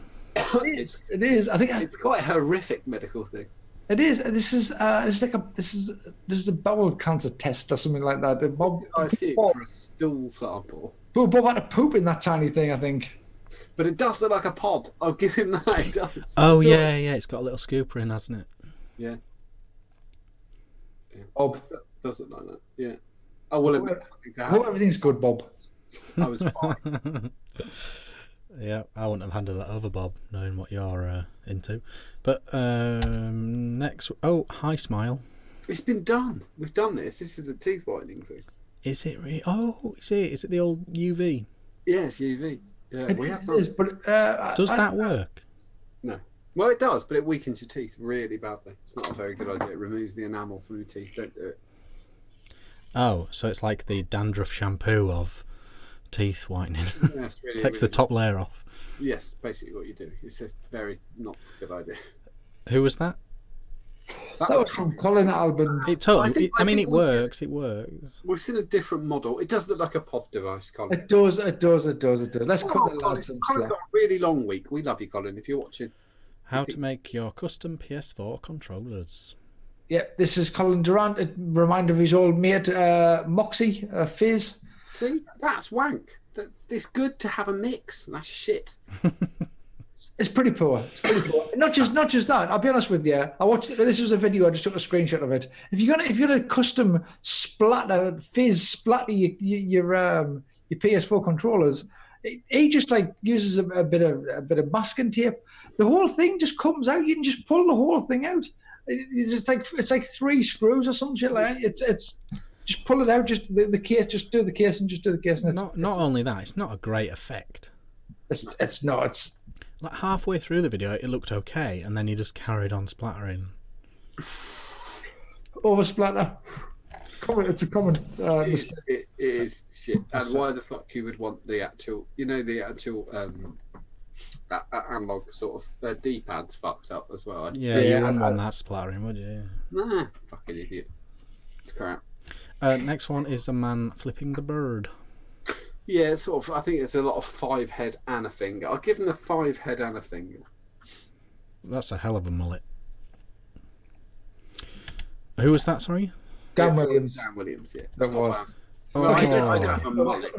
B: It is. I think
A: It's quite a horrific medical thing.
B: it is. This is a bowel cancer test or something like that. Bob,
A: I assume for a stool sample.
B: Bob had to poop in that tiny thing, I think.
A: But it does look like a pod. I'll give him that. It does.
C: Oh yeah. It's got a little scooper in, hasn't it?
A: Yeah.
B: Bob.
A: It does look like that. Yeah. I will admit to
B: Hope everything's good, Bob.
A: I was fine.
C: Yeah, I wouldn't have handed that over, Bob, knowing what you're into. But next, hi, Smile.
A: It's been done. We've done this. This is the teeth whitening thing.
C: Is it really? Oh, is it the old UV?
A: Yes, UV. Yeah, we have done
B: is,
A: it.
B: but
C: Does that work?
A: No. Well, it does, but it weakens your teeth really badly. It's not a very good idea. It removes the enamel from your teeth. Don't do it.
C: Oh, so it's like the dandruff shampoo of teeth whitening.
A: Yes, really.
C: Takes the top layer off.
A: Yes, basically what you do. It's just very not a good idea.
C: Who was that?
B: that was from Colin Albin.
C: It totally.
A: I think
C: it
A: we've
C: works. It works.
A: We've seen a different model. It does look like a pod device, Colin.
B: It does. Let's cut the lads some
A: Colin's
B: slack.
A: got a really long week. We love you, Colin, if you're watching.
C: How to make your custom PS4 controllers.
B: Yeah, this is Colin Durant. A reminder of his old mate, Moxie, Fizz.
A: See, that's wank. It's good to have a mix. That's shit.
B: It's pretty poor. It's pretty poor. Not just that. I'll be honest with you. I watched it. This was a video. I just took a screenshot of it. If you're gonna custom Fizz splatter your PS4 controllers, he just like uses a bit of masking tape. The whole thing just comes out. You can just pull the whole thing out. It's like 3 screws or some shit like that. It's just pull it out. Just the case. Just do the case and just do the case. And
C: not only that, it's not a great effect.
B: It's not. It's
C: like halfway through the video, it looked okay, and then he just carried on splattering.
B: Over splatter. It's a common mistake.
A: It is shit. And why the fuck you would want the actual analog sort of D-pads fucked up as well.
C: Yeah, you wouldn't want that splattering, would you?
A: Nah, fucking idiot. It's crap.
C: Next one is a man flipping the bird.
A: Yeah, sort of. I think it's a lot of 5 head and a finger. I'll give him the 5 head and a finger.
C: That's a hell of a mullet. Who was that, sorry?
B: Dan Williams.
A: Dan Williams, yeah.
B: That was.
A: I don't have a mullet.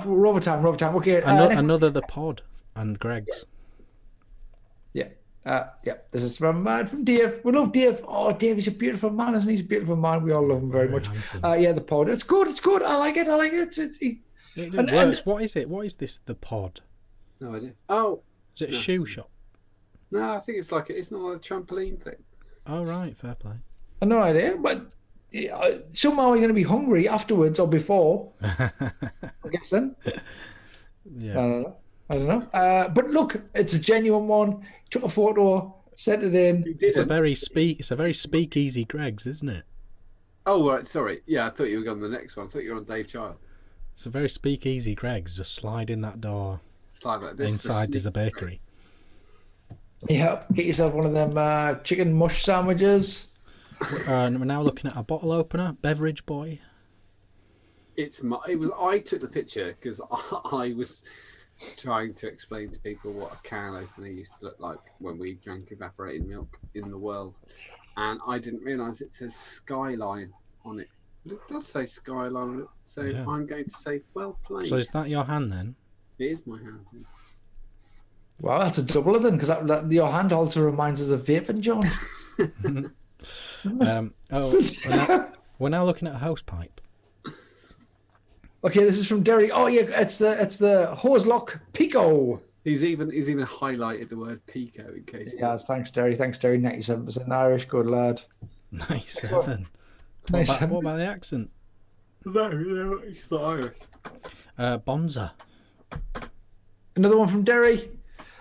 B: We're overtime. Okay.
C: Another the pod and Greg's.
B: Yeah. This is from Dave. We love Dave. Oh, Dave, he's a beautiful man, isn't he? He's a beautiful man. We all love him very much. The pod. It's good. I like it.
C: It works. What is it? What is this? The pod?
A: No idea. Oh,
C: is it a shoe shop?
A: No, I think it's not like a trampoline thing.
C: Oh right, fair play.
B: I have no idea, but somehow you're going to be hungry afterwards or before. I guess then.
C: Yeah.
B: I don't know. But look, it's a genuine one. Took a photo, sent it in.
C: It's a very speakeasy Greg's, isn't it?
A: Oh right, sorry. Yeah, I thought you were on the next one. I thought you were on Dave Child.
C: It's a very speakeasy Greg's. Just slide in that door.
A: Slide like this.
C: Inside there's a bakery.
B: Yeah, get yourself one of them chicken mush sandwiches.
C: And we're now looking at a bottle opener, Beverage Boy.
A: I took the picture because I was trying to explain to people what a can opener used to look like when we drank evaporated milk in the world, and I didn't realise it says Skyline on it. But it does say Skyline on it, so yeah. I'm going to say well played.
C: So is that your hand then?
A: It is my hand.
B: Wow, that's a doubler then, because that your hand also reminds us of vaping, John. We're now looking at a hose pipe. Okay, this is from Derry. Oh yeah, it's the hose lock Pico.
A: He's even highlighted the word Pico in case.
B: Yes, thanks Derry. 97% Irish, good lad.
C: 97. What about the accent?
A: No, he's not Irish.
C: Bonza.
B: Another one from Derry.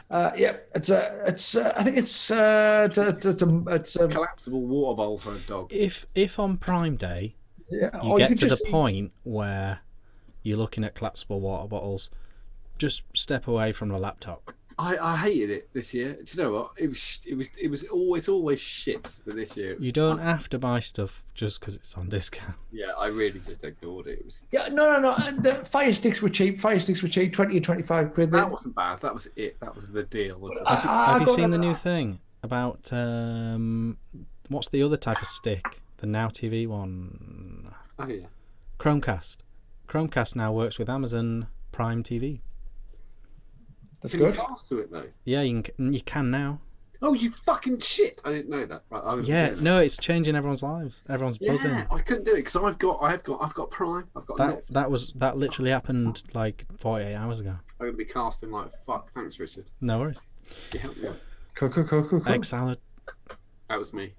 B: I think it's a
A: collapsible water bowl for a dog.
C: If on Prime Day, you get to the point where you're looking at collapsible water bottles, just step away from the laptop.
A: I hated it this year. Do you know what? It was always shit. But this year,
C: you don't have to buy stuff just because it's on discount.
A: Yeah, I really just ignored it.
B: No. The fire sticks were cheap. 20 or 25 quid.
A: That wasn't bad. That was it. That was the deal.
C: Have you seen the new thing about what's the other type of stick? The Now TV one.
A: Oh yeah.
C: Chromecast. Chromecast now works with Amazon Prime TV.
B: That's
A: good. Can you cast to it though?
C: Yeah, you can now.
A: Oh, you fucking shit! I didn't know that. Right,
C: no, it's changing everyone's lives. Everyone's buzzing.
A: Yeah, I couldn't do it because I've got Prime. I've got Netflix.
C: That literally happened like 48 hours ago.
A: I'm gonna be casting like fuck. Thanks, Richard.
C: No worries.
A: You helped me out.
B: Cool.
C: Egg salad.
A: That was me.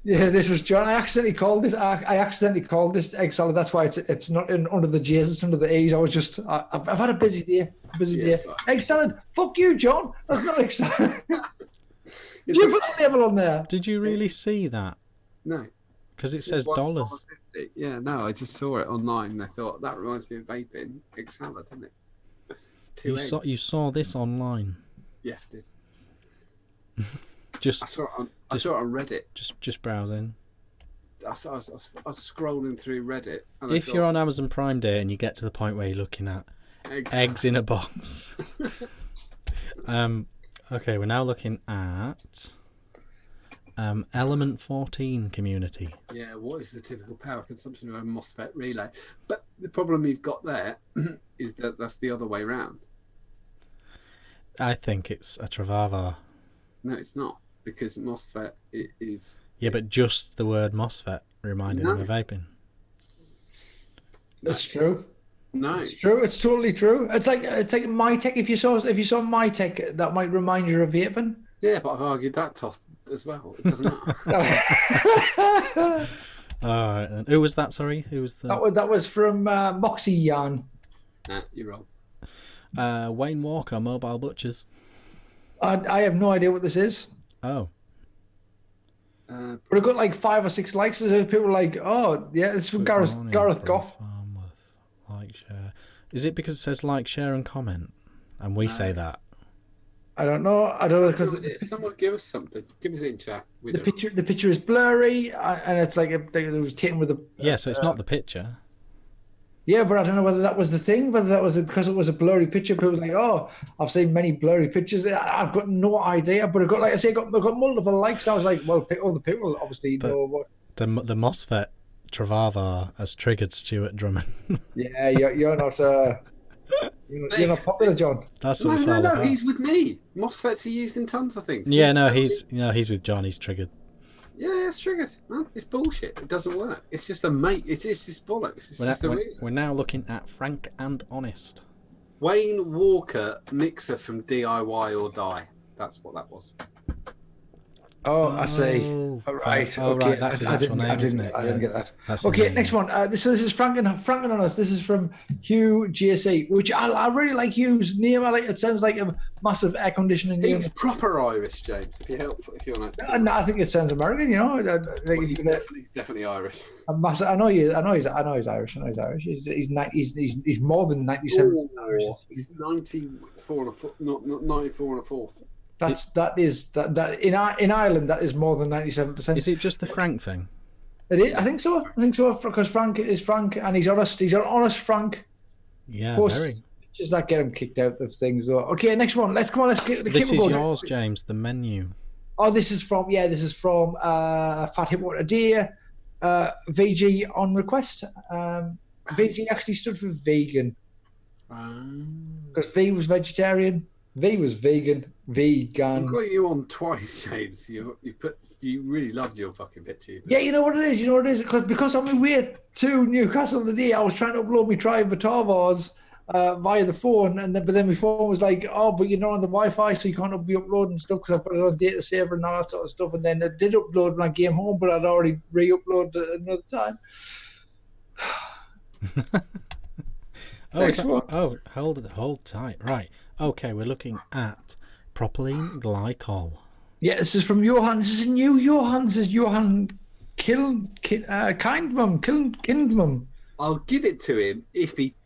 B: Yeah, this was John. I accidentally called this egg salad. That's why it's not under the J's, it's under the E's. I've had a busy day. Egg salad. Fuck you, John. That's not egg salad. Did you put the label on there?
C: Did you really see that?
A: No.
C: Because it says dollars.
A: Yeah, no, I just saw it online and I thought that reminds me of vaping. Egg salad, doesn't it? It's 2 eggs.
C: You saw this online?
A: Yeah, I did.
C: I
A: saw it on Reddit.
C: Just browsing.
A: I was scrolling through Reddit. And
C: if you're on Amazon Prime Day and you get to the point where you're looking at eggs in a box. Okay, we're now looking at Element 14 community.
A: Yeah, what is the typical power consumption of a MOSFET relay? But the problem you've got there is that that's the other way round.
C: I think it's a Travava.
A: No, it's not, because MOSFET is...
C: Yeah, but just the word MOSFET reminded him of vaping.
B: That's true.
A: No,
B: It's true. It's totally true. It's like MyTech. If you saw MyTech, that might remind you of vaping.
A: yeah, but I've argued that toss as well. It doesn't matter.
C: All right, then. Who was that? Sorry, who was the?
B: That was from Moxie Yarn.
A: Nah, you're wrong.
C: Wayne Walker, Mobile Butchers.
B: I have no idea what this is.
C: Oh,
B: but I got like 5 or 6 likes. So people were like, "Oh, yeah, it's from Gareth Goff."
C: Like, share. Is it because it says like, share, and comment, and we say that?
B: I don't know. Because
A: Someone give us something. Give us it in chat.
B: the picture is blurry, and it's like it was taken with a.
C: Yeah, so it's not the picture.
B: Yeah, but I don't know whether that was the thing. Whether that was because it was a blurry picture. People were like, "Oh, I've seen many blurry pictures." I've got no idea. But I got, like I say, I got multiple likes. I was like, "Well, all the people obviously know what."
C: The MOSFET Travava has triggered Stuart Drummond.
B: Yeah, you're not. You're not popular, John.
C: That's what it's all about.
A: He's with me. MOSFETs are used in tons of things.
C: Yeah, no, he's with John. He's triggered.
A: Yeah, it's triggered. No, it's bullshit. It doesn't work. It's just a mate. It is just bollocks. It's just the reason.
C: We're now looking at Frank and Honest.
A: Wayne Walker mixer from DIY or Die. That's what that was.
B: Oh, I see. Right. Okay.
C: Right. That's his actual name, isn't it?
B: I didn't get that.
C: That's
B: Okay, next one. This is Frank and Honest. This is from Hugh JC, which I really like Hugh's name. It sounds like a massive air conditioning name.
A: He's proper Irish, James. If you want to.
B: And I think it sounds American.
A: He's definitely Irish.
B: A massive. I know he's Irish. I know he's Irish. He's more than 97% Irish.
A: He's 94 and a fourth. Not 94 and a fourth.
B: That is in Ireland that is more than 97%.
C: Is it just the Frank thing?
B: It is. I think so because Frank is Frank and he's honest. He's an honest Frank.
C: Yeah,
B: very. Just that get him kicked out of things though. Okay, next one. Let's get.
C: This is yours, James. The menu.
B: Oh, this is from Fat Hippo a Day, VG on request. VG actually stood for vegan because V was vegetarian. V was vegan.
A: I've got you on twice, James. You really loved your fucking picture.
B: Yeah, you know what it is. Because on my way to Newcastle today, I was trying to upload my Trivatavars via the phone, but then my phone was like, "Oh, but you're not on the Wi-Fi, so you can't be uploading stuff because I put it on data saver and all that sort of stuff." And then I did upload when I came home, but I'd already re-uploaded it another time.
C: Hold tight. Right. Okay, we're looking at propylene glycol.
B: Yeah, this is from Johan. This is a new Johan. This is Johan Kindmum.
A: I'll give it to him if he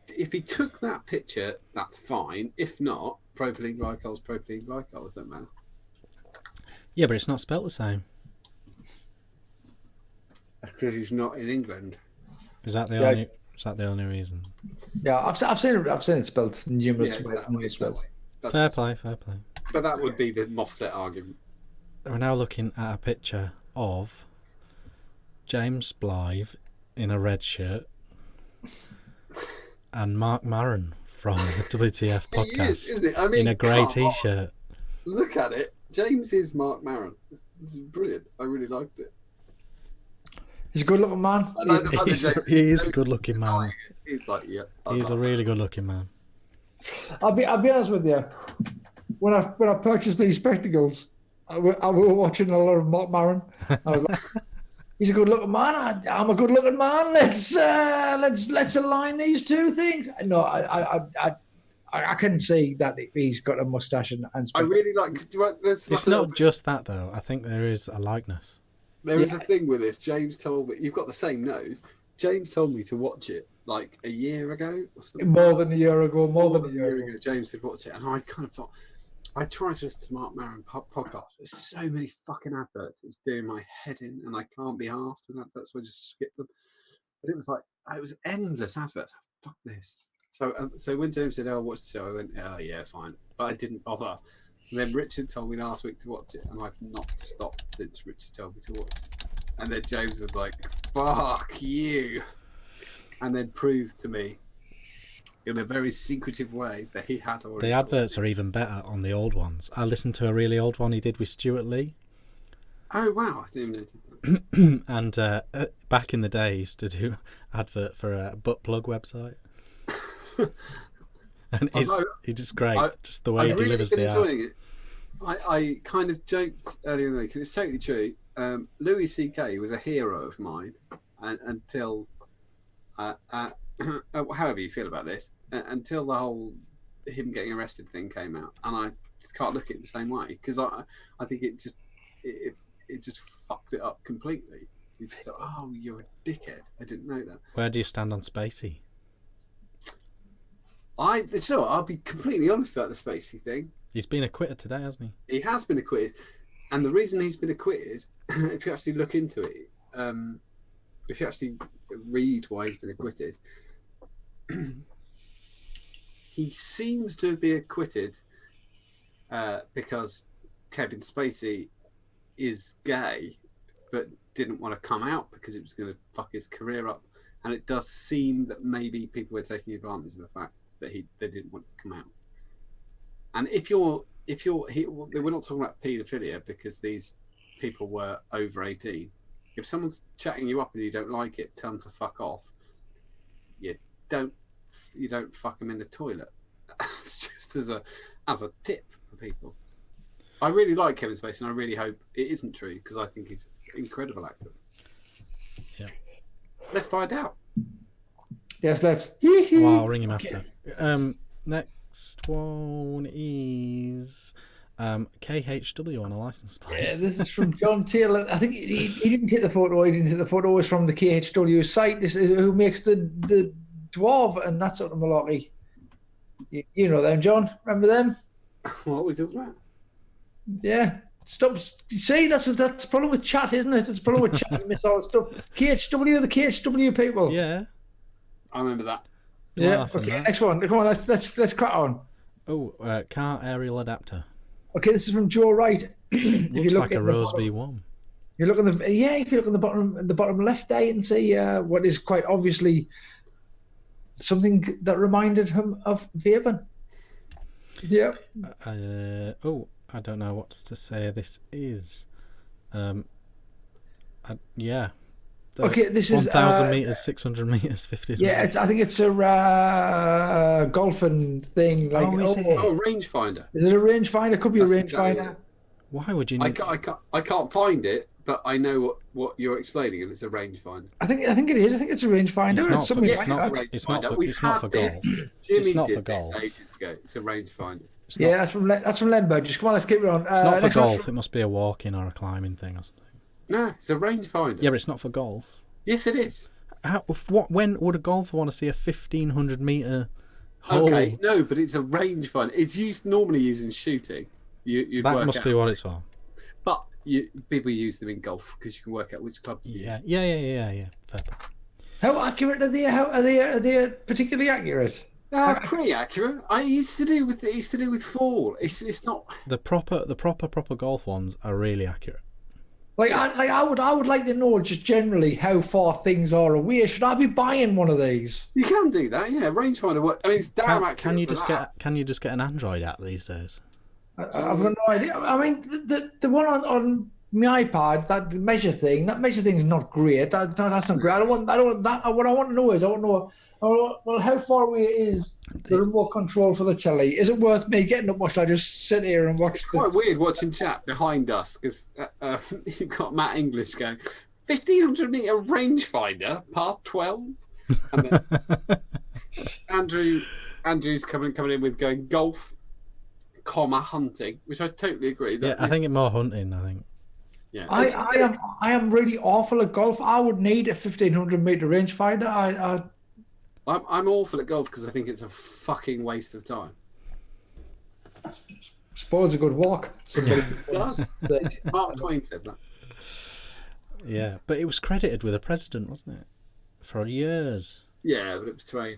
A: took that picture. That's fine. If not, propylene glycol's propylene glycol. It doesn't matter.
C: Yeah, but it's not spelt the same.
A: Because he's not in England.
C: Is that the only? Is that the only reason?
B: Yeah, I've seen it spelled numerous ways.
C: Fair play.
A: But that would be the MOSFET argument.
C: We're now looking at a picture of James Blythe in a red shirt and Mark Maron from the WTF podcast
A: isn't it? I mean,
C: in a grey t-shirt.
A: Look at it. James is Mark Maron. This is brilliant. I really liked it.
B: He's a good-looking man.
C: He is a good-looking man.
A: He's like, yeah.
C: He's a really good-looking man.
B: I'll be honest with you. When I purchased these spectacles, I was watching a lot of Mark Maron. I was like, he's a good-looking man. I'm a good-looking man. Let's align these two things. No, I can see that he's got a mustache and
A: I really like.
C: It's not just that though. I think there is a likeness.
A: There is a thing with this. James told me you've got the same nose. James told me to watch it like a year ago or something.
B: More than a year ago.
A: James said watch it, and I kind of thought I tried to listen to Mark Maron podcast. There's so many fucking adverts. It's doing my head in, and I can't be arsed with adverts, so I just skip them. But it was endless adverts. Fuck this. So when James said, "Oh, watch the show," I went, "Oh yeah, fine," but I didn't bother. And then Richard told me last week to watch it, and I've not stopped since Richard told me to watch it. And then James was like, "Fuck you," and then proved to me in a very secretive way that he had already.
C: The adverts are even better on the old ones. I listened to a really old one he did with Stuart Lee.
A: Oh wow, I didn't even notice that.
C: And back in the day, he used to do advert for a butt plug website. And he's just great, just the way he delivers the ad.
A: Enjoying it. I kind of joked earlier in the week, and it's totally true. Louis C.K. was a hero of mine until, however you feel about this, until the whole him getting arrested thing came out, and I just can't look at it the same way because I think it just fucked it up completely. You just thought, oh, you're a dickhead. I didn't know that.
C: Where do you stand on Spacey?
A: I'll be completely honest about the Spacey thing.
C: He's been acquitted today, hasn't he?
A: He has been acquitted, and the reason he's been acquitted, if you actually look into it, if you actually read why he's been acquitted, he seems to be acquitted because Kevin Spacey is gay, but didn't want to come out because it was going to fuck his career up, and it does seem that maybe people were taking advantage of the fact that they didn't want it to come out. And we're not talking about paedophilia because these people were over 18. If someone's chatting you up and you don't like it, tell them to fuck off. You don't fuck them in the toilet. It's just as a tip for people. I really like Kevin Spacey, and I really hope it isn't true because I think he's an incredible actor.
C: Yeah.
A: Let's find out.
B: Yes, let's.
C: Well, I'll ring him after. Next one is KHW on a license plate.
B: Yeah, this is from John Taylor. I think he didn't take the photo. He didn't take the photo. It was from the KHW site. This is who makes the dwarf and that sort of malarkey. You know them, John. Remember them?
A: What are we talking about?
B: Yeah. Stop. See, that's the problem with chat, isn't it? That's the problem with chat. You miss all the stuff. KHW, the KHW people.
C: Yeah.
A: I remember that.
B: Yeah. Okay. Next one. Come on. Let's crack on.
C: Oh, car aerial adapter.
B: Okay, this is from Joe Wright.
C: Looks like a Rose V1.
B: You look on if you look on the bottom left there, you can see what is quite obviously something that reminded him of vaping. Yeah.
C: I don't know what to say. This is, yeah.
B: Okay, this is
C: 1,000 meters, 600 meters, 50.
B: Yeah, I think it's a golfing thing. Like,
A: rangefinder.
B: Is it a rangefinder? Could be a rangefinder.
C: Why would you need?
A: I can't find it, but I know what you're explaining, and it's a rangefinder.
B: I think it is. I think it's a rangefinder.
C: It's not for golf.
A: Jimmy
C: not
A: did
C: for golf.
A: This ages ago. It's a rangefinder.
B: Yeah, that's from Lemberg. Just come on, let's keep it on.
C: It's not for golf. It must be a walking or a climbing thing or something.
A: No, it's a rangefinder.
C: Yeah, but it's not for golf.
A: Yes, it is.
C: When would a golfer want to see a 1,500 meter hole?
A: Okay, no, but it's a rangefinder. It's normally used in shooting.
C: That must be what it's for.
A: But people use them in golf because you can work out which clubs to use.
C: Yeah. Fair.
B: How accurate are they? Are they particularly accurate?
A: Pretty accurate. I used to do with fall. It's not
C: the proper golf ones are really accurate.
B: I would like to know just generally how far things are away. Should I be buying one of these?
A: You can do that, yeah. Rangefinder work. I mean, it's damn accurate.
C: Can you just get an Android app these days?
B: I've got no idea. I mean, the one on my iPad, that measure thing is not great. That's not great. I don't want that. What I want to know is well, how far away is the remote control for the telly? Is it worth me getting up? Or should I just sit here and watch? It's
A: quite weird watching chat behind us because you've got Matt English going 1,500 meter rangefinder, part 12, and then Andrew's coming in with going golf, hunting, which I totally agree.
C: I think it's more hunting. I think.
A: Yeah,
B: I am really awful at golf. I would need a 1,500 meter rangefinder.
A: I'm awful at golf because I think it's a fucking waste of time.
B: I suppose a good walk.
A: Mark Twain said that.
C: Yeah, but it was credited with a president, wasn't it? For years.
A: Yeah, but it was Twain.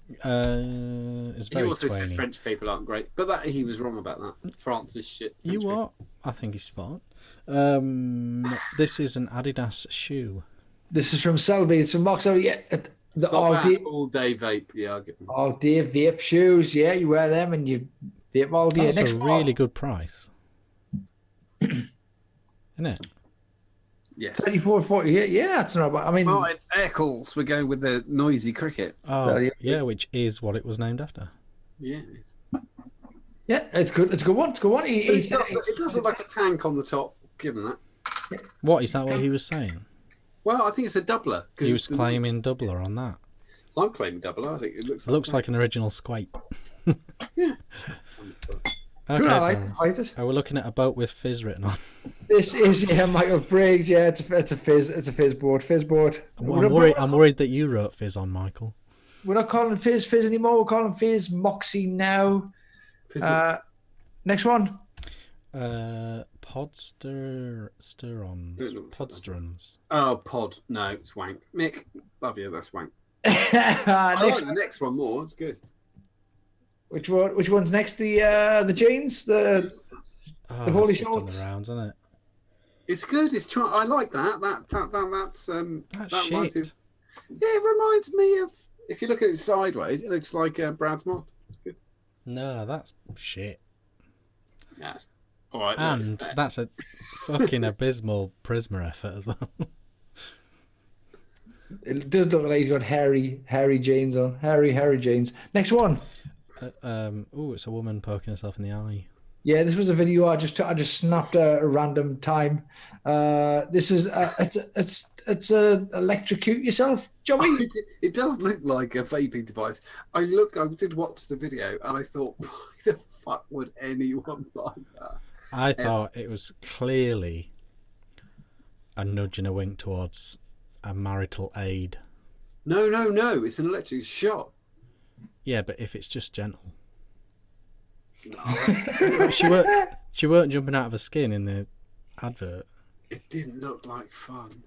C: It's
A: He
C: very
A: also said
C: twainy.
A: French people aren't great, but he was wrong about that. France is shit.
C: You
A: country.
C: what? I think he's spot. This is an Adidas shoe.
B: This is from Selby. It's from Mark Selby. Yeah,
A: It's
B: the
A: not bad. All day vape. Yeah, I'll give them.
B: all day vape shoes. Yeah, you wear them and you vape all day.
C: That's
B: Next
C: a
B: one.
C: really good price. Isn't it?
A: Yes.
B: 24.48. Yeah, that's not bad. I mean,
A: Martin Eccles, we're going with the noisy cricket.
C: Oh,
B: Well,
C: yeah, which is what it was named after.
A: Yeah.
B: yeah, it's good. It's a good one. It's a good one.
A: It does look like a tank on the top, given that.
C: What is that? What he was saying?
A: Well, I think it's a doubler.
C: He was claiming doubler on that.
A: I'm claiming doubler. I think it looks
C: It looks like an original Squape.
A: Yeah.
C: Okay,
B: I like
C: fine.
B: it. I like it.
C: We're looking at a boat with fizz written on.
B: This is Michael Briggs. Yeah, it's a fizz board. Fizz board.
C: I'm worried that you wrote fizz on, Michael.
B: We're not calling fizz anymore. We're calling fizz Moxie now. Next one.
C: Podsterons.
A: Oh, pod. No, it's wank. Mick, love you. That's wank. I like the next one more. It's good.
B: Which one? Which one's next? The jeans. The holy
C: that's just on
B: shorts.
C: the rounds, isn't it?
A: It's good. It's I like that. That's
C: That's
A: reminds me.
C: shit.
A: Yeah, it reminds me of. If you look at it sideways, it looks like Brad's mod. It's good.
C: No, that's shit.
A: Yes. All right.
C: And that's a fucking abysmal Prisma effort as well.
B: It does look like he's got hairy jeans on. Hairy jeans. Next one.
C: It's a woman poking herself in the eye.
B: Yeah, this was a video I just snapped a random time. This is it's a electrocute yourself, Johnny.
A: It does look like a vaping device. I did watch the video and I thought, why the fuck would anyone buy that?
C: I thought it was clearly a nudge and a wink towards a marital aid.
A: No. It's an electric shot.
C: Yeah, but if it's just gentle.
A: No.
C: She weren't jumping out of her skin in the advert.
A: It didn't look like fun.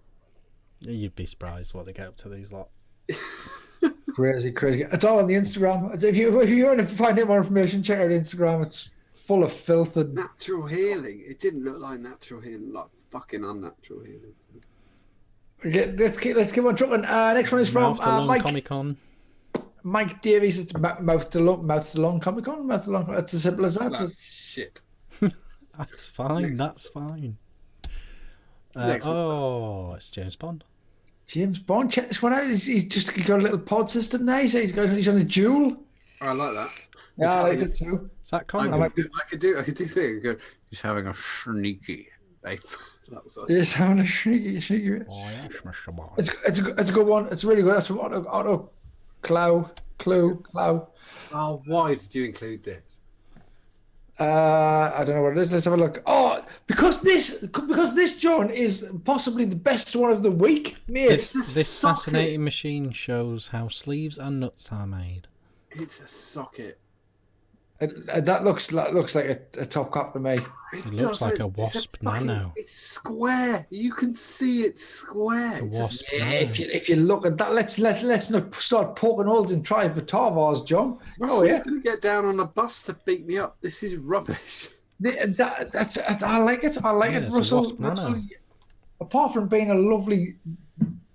C: You'd be surprised what they get up to these lot.
B: Crazy. It's all on the Instagram. If you want to find out more information, check out Instagram. It's full of filth and
A: Natural healing. It didn't look like natural healing, like fucking unnatural healing.
B: Okay, let's keep on trucking. Next one is from Mike.
C: Comic-Con.
B: Mike Davies. It's mouth to lung Comic Con. Mouth to lung. It's as simple as that.
A: That's shit.
C: That's fine. That's fine. It's James Bond.
B: James Bond. Check this one out. He's got a little pod system there. He's on a duel.
A: I like that.
B: Yeah, I like it too.
C: Is that
A: I
C: comic?
A: could do things. Go, he's having a sneaky vape. That was awesome.
B: He's having a sneaky.
C: Oh yes, Mr. Bond.
B: It's a good one. It's really good. That's from Otto Clow.
A: Oh, why did you include this?
B: I don't know what it is. Let's have a look. Oh, because this John is possibly the best one of the week, mate.
C: This fascinating machine shows how sleeves and nuts are made.
A: It's a socket.
B: That looks like a top cup to me.
C: It looks like a wasp nano.
A: It's square. You can see it's square.
C: It's a wasp.
B: Yeah, if you look at that, let's not start poking holes in try for Tarvars, John.
A: Russell's going to get down on a bus to beat me up. This is rubbish.
B: I like it. I like it, Russell. Apart from being a lovely,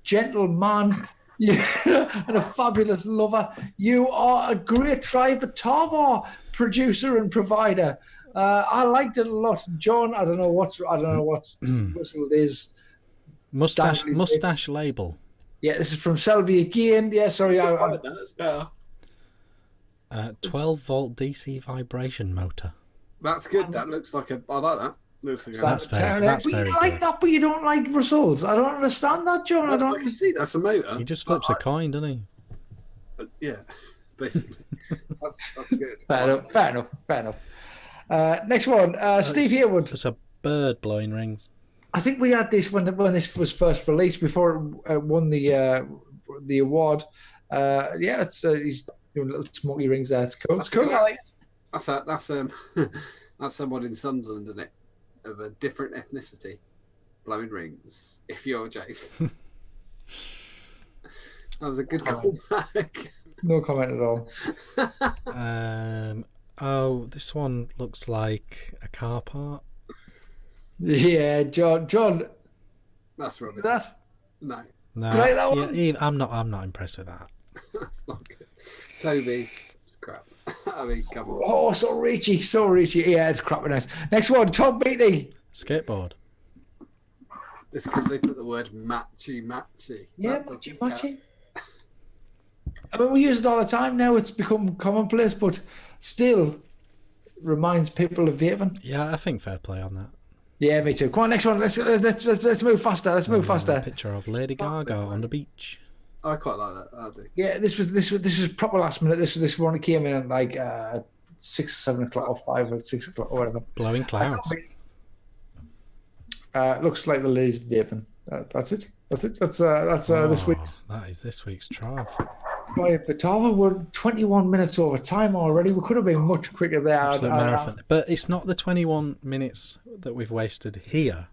B: gentle man. Yeah, and a fabulous lover. You are a great Tribe Tarvar producer and provider. I liked it a lot, John. I don't know what's whistled is.
C: Mustache label.
B: Yeah, this is from Selby again. Yeah, sorry,
A: That's better.
C: 12-volt DC vibration motor.
A: That's good. That looks like I like that. Looks like
C: That's very
B: like
C: good.
B: that, but you don't like results. I don't understand that, John.
A: I can see that's a motor.
C: He just flips a coin, doesn't he?
A: Yeah, basically. that's good.
B: Fair enough. Next one, Steve Harewood.
C: It's a bird blowing rings.
B: I think we had this when this was first released before it won the award. He's doing little smoky rings there. It's cool. It's cool. I like it.
A: That's someone in Sunderland, isn't it? Of a different ethnicity, blowing rings. If you're Jason, that was a good callback.
B: No comment at all.
C: Oh, this one looks like a car part.
B: Yeah, John,
A: That's rubbish.
B: that
A: No,
C: No,
B: You like that
C: yeah,
B: one?
C: I'm not impressed with that.
A: that's not good. Toby, it's crap. I mean, come on.
B: oh, so reachy. Yeah, it's crap. Nice. Next one, Tom Beatty.
C: Skateboard.
A: It's because they put the word matchy.
B: Yeah,
A: That doesn't
B: matchy. I mean, we use it all the time now. It's become commonplace, but still reminds people of vaping.
C: Yeah, I think fair play on that.
B: Yeah, me too. Come on, next one. Let's move faster. Let's move
C: A
B: faster.
C: picture of Lady
A: Fuck
C: Gaga
A: this,
C: on
A: mate.
C: the beach.
A: I quite like that. I do.
B: Yeah, this was proper last minute. This one came in at like 6 or 7 o'clock or 5 or 6 o'clock or whatever.
C: Blowing clouds.
B: Looks like the lady's vaping. That's it. That's this week's.
C: That is this week's trial.
B: Boy, Batava, we're 21 minutes over time already. We could have been much quicker there.
C: Absolute marathon. But it's not the 21 minutes that we've wasted here.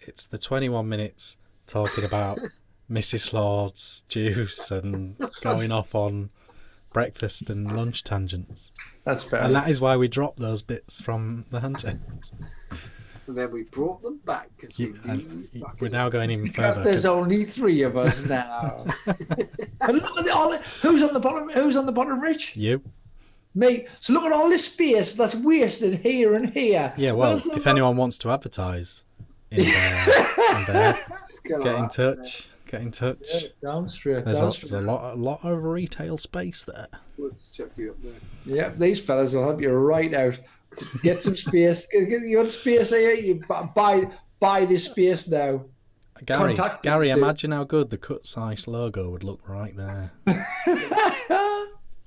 C: It's the 21 minutes talking about Mrs. Lord's juice and going off on breakfast and lunch tangents.
B: That's fair.
C: And that is why we dropped those bits from the handshake.
A: And then we brought them back because
C: We're now going even
B: Because
C: further.
B: there's only 3 of us now. And look at who's on the bottom? Who's on the bottom, Rich?
C: You.
B: Me. So look at all this space that's wasted here and here.
C: Yeah, well, if anyone wants to advertise in there, get in touch. Get in touch.
B: Yeah, down straight.
C: There's
B: down
C: a
B: straight.
C: lot of retail space there.
A: We'll just check you up there.
B: Yeah, these fellas will help you right out. Get some space. You want space here? You buy this space now.
C: Gary,
B: Contact
C: Gary,
B: us, dude.
C: imagine how good the Cut Size logo would look right there.
A: Cut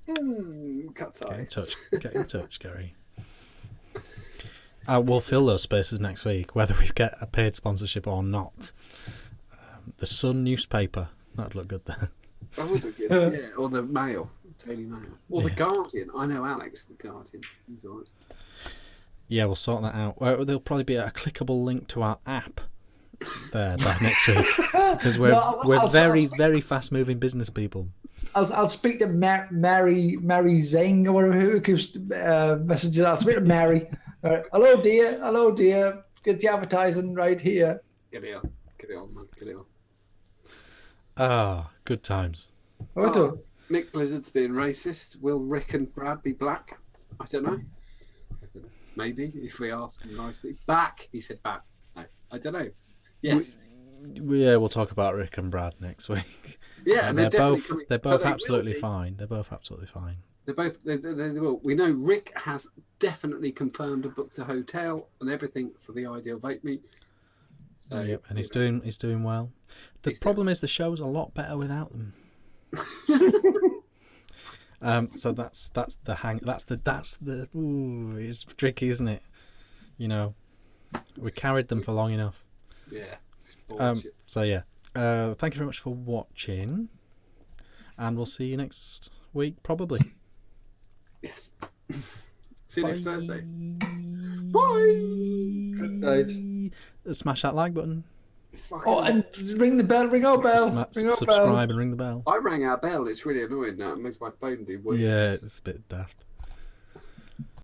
C: Get in
A: size.
C: touch. Get in touch, Gary. We'll fill those spaces next week, whether we get a paid sponsorship or not. The Sun newspaper, that'd look good there.
A: That would look good. Yeah, or the Mail, Daily Mail, or the
C: Yeah.
A: Guardian. I know Alex, the Guardian. He's all right.
C: Yeah, we'll sort that out. Well, there'll probably be a clickable link to our app there by next week, because we're
B: I'll
C: very fast moving business people.
B: I'll speak to Mary Zing or whatever who gives messages. I'll speak to Mary. Hello, dear. Get the advertising right here.
A: Get it on, man. Get it on.
C: Ah, good times.
B: What do?
A: Nick Blizzard's being racist. Will Rick and Brad be black? I don't know. Maybe, if we ask him nicely. Back, he said back. No, I don't know. Yes.
C: Yeah, we'll talk about Rick and Brad next week.
A: Yeah, and they're definitely coming.
C: They're
A: but
C: both
A: they will
C: absolutely
A: be.
C: fine. They're both absolutely fine.
A: They're both. They will. We know Rick has definitely confirmed and booked a hotel and everything for the Ideal Vape Meet. So,
C: Yep, and he's doing well. The
A: He's
C: problem is the show's a lot better without them. So that's the hang. That's the. Ooh, it's tricky, isn't it? You know, we carried them for long enough.
A: Yeah. It's bullshit.
C: So yeah, thank you very much for watching, and we'll see you next week probably.
A: Yes. See you next
C: Bye.
A: Thursday. Bye.
B: Good night.
C: Smash that like button.
A: It's fucking.
B: Oh, and ring the bell. Ring our bell. Ring our bell.
C: Subscribe and ring the bell.
A: I rang our bell. It's really annoying now. It makes my phone do weird.
C: Yeah, it's a bit daft.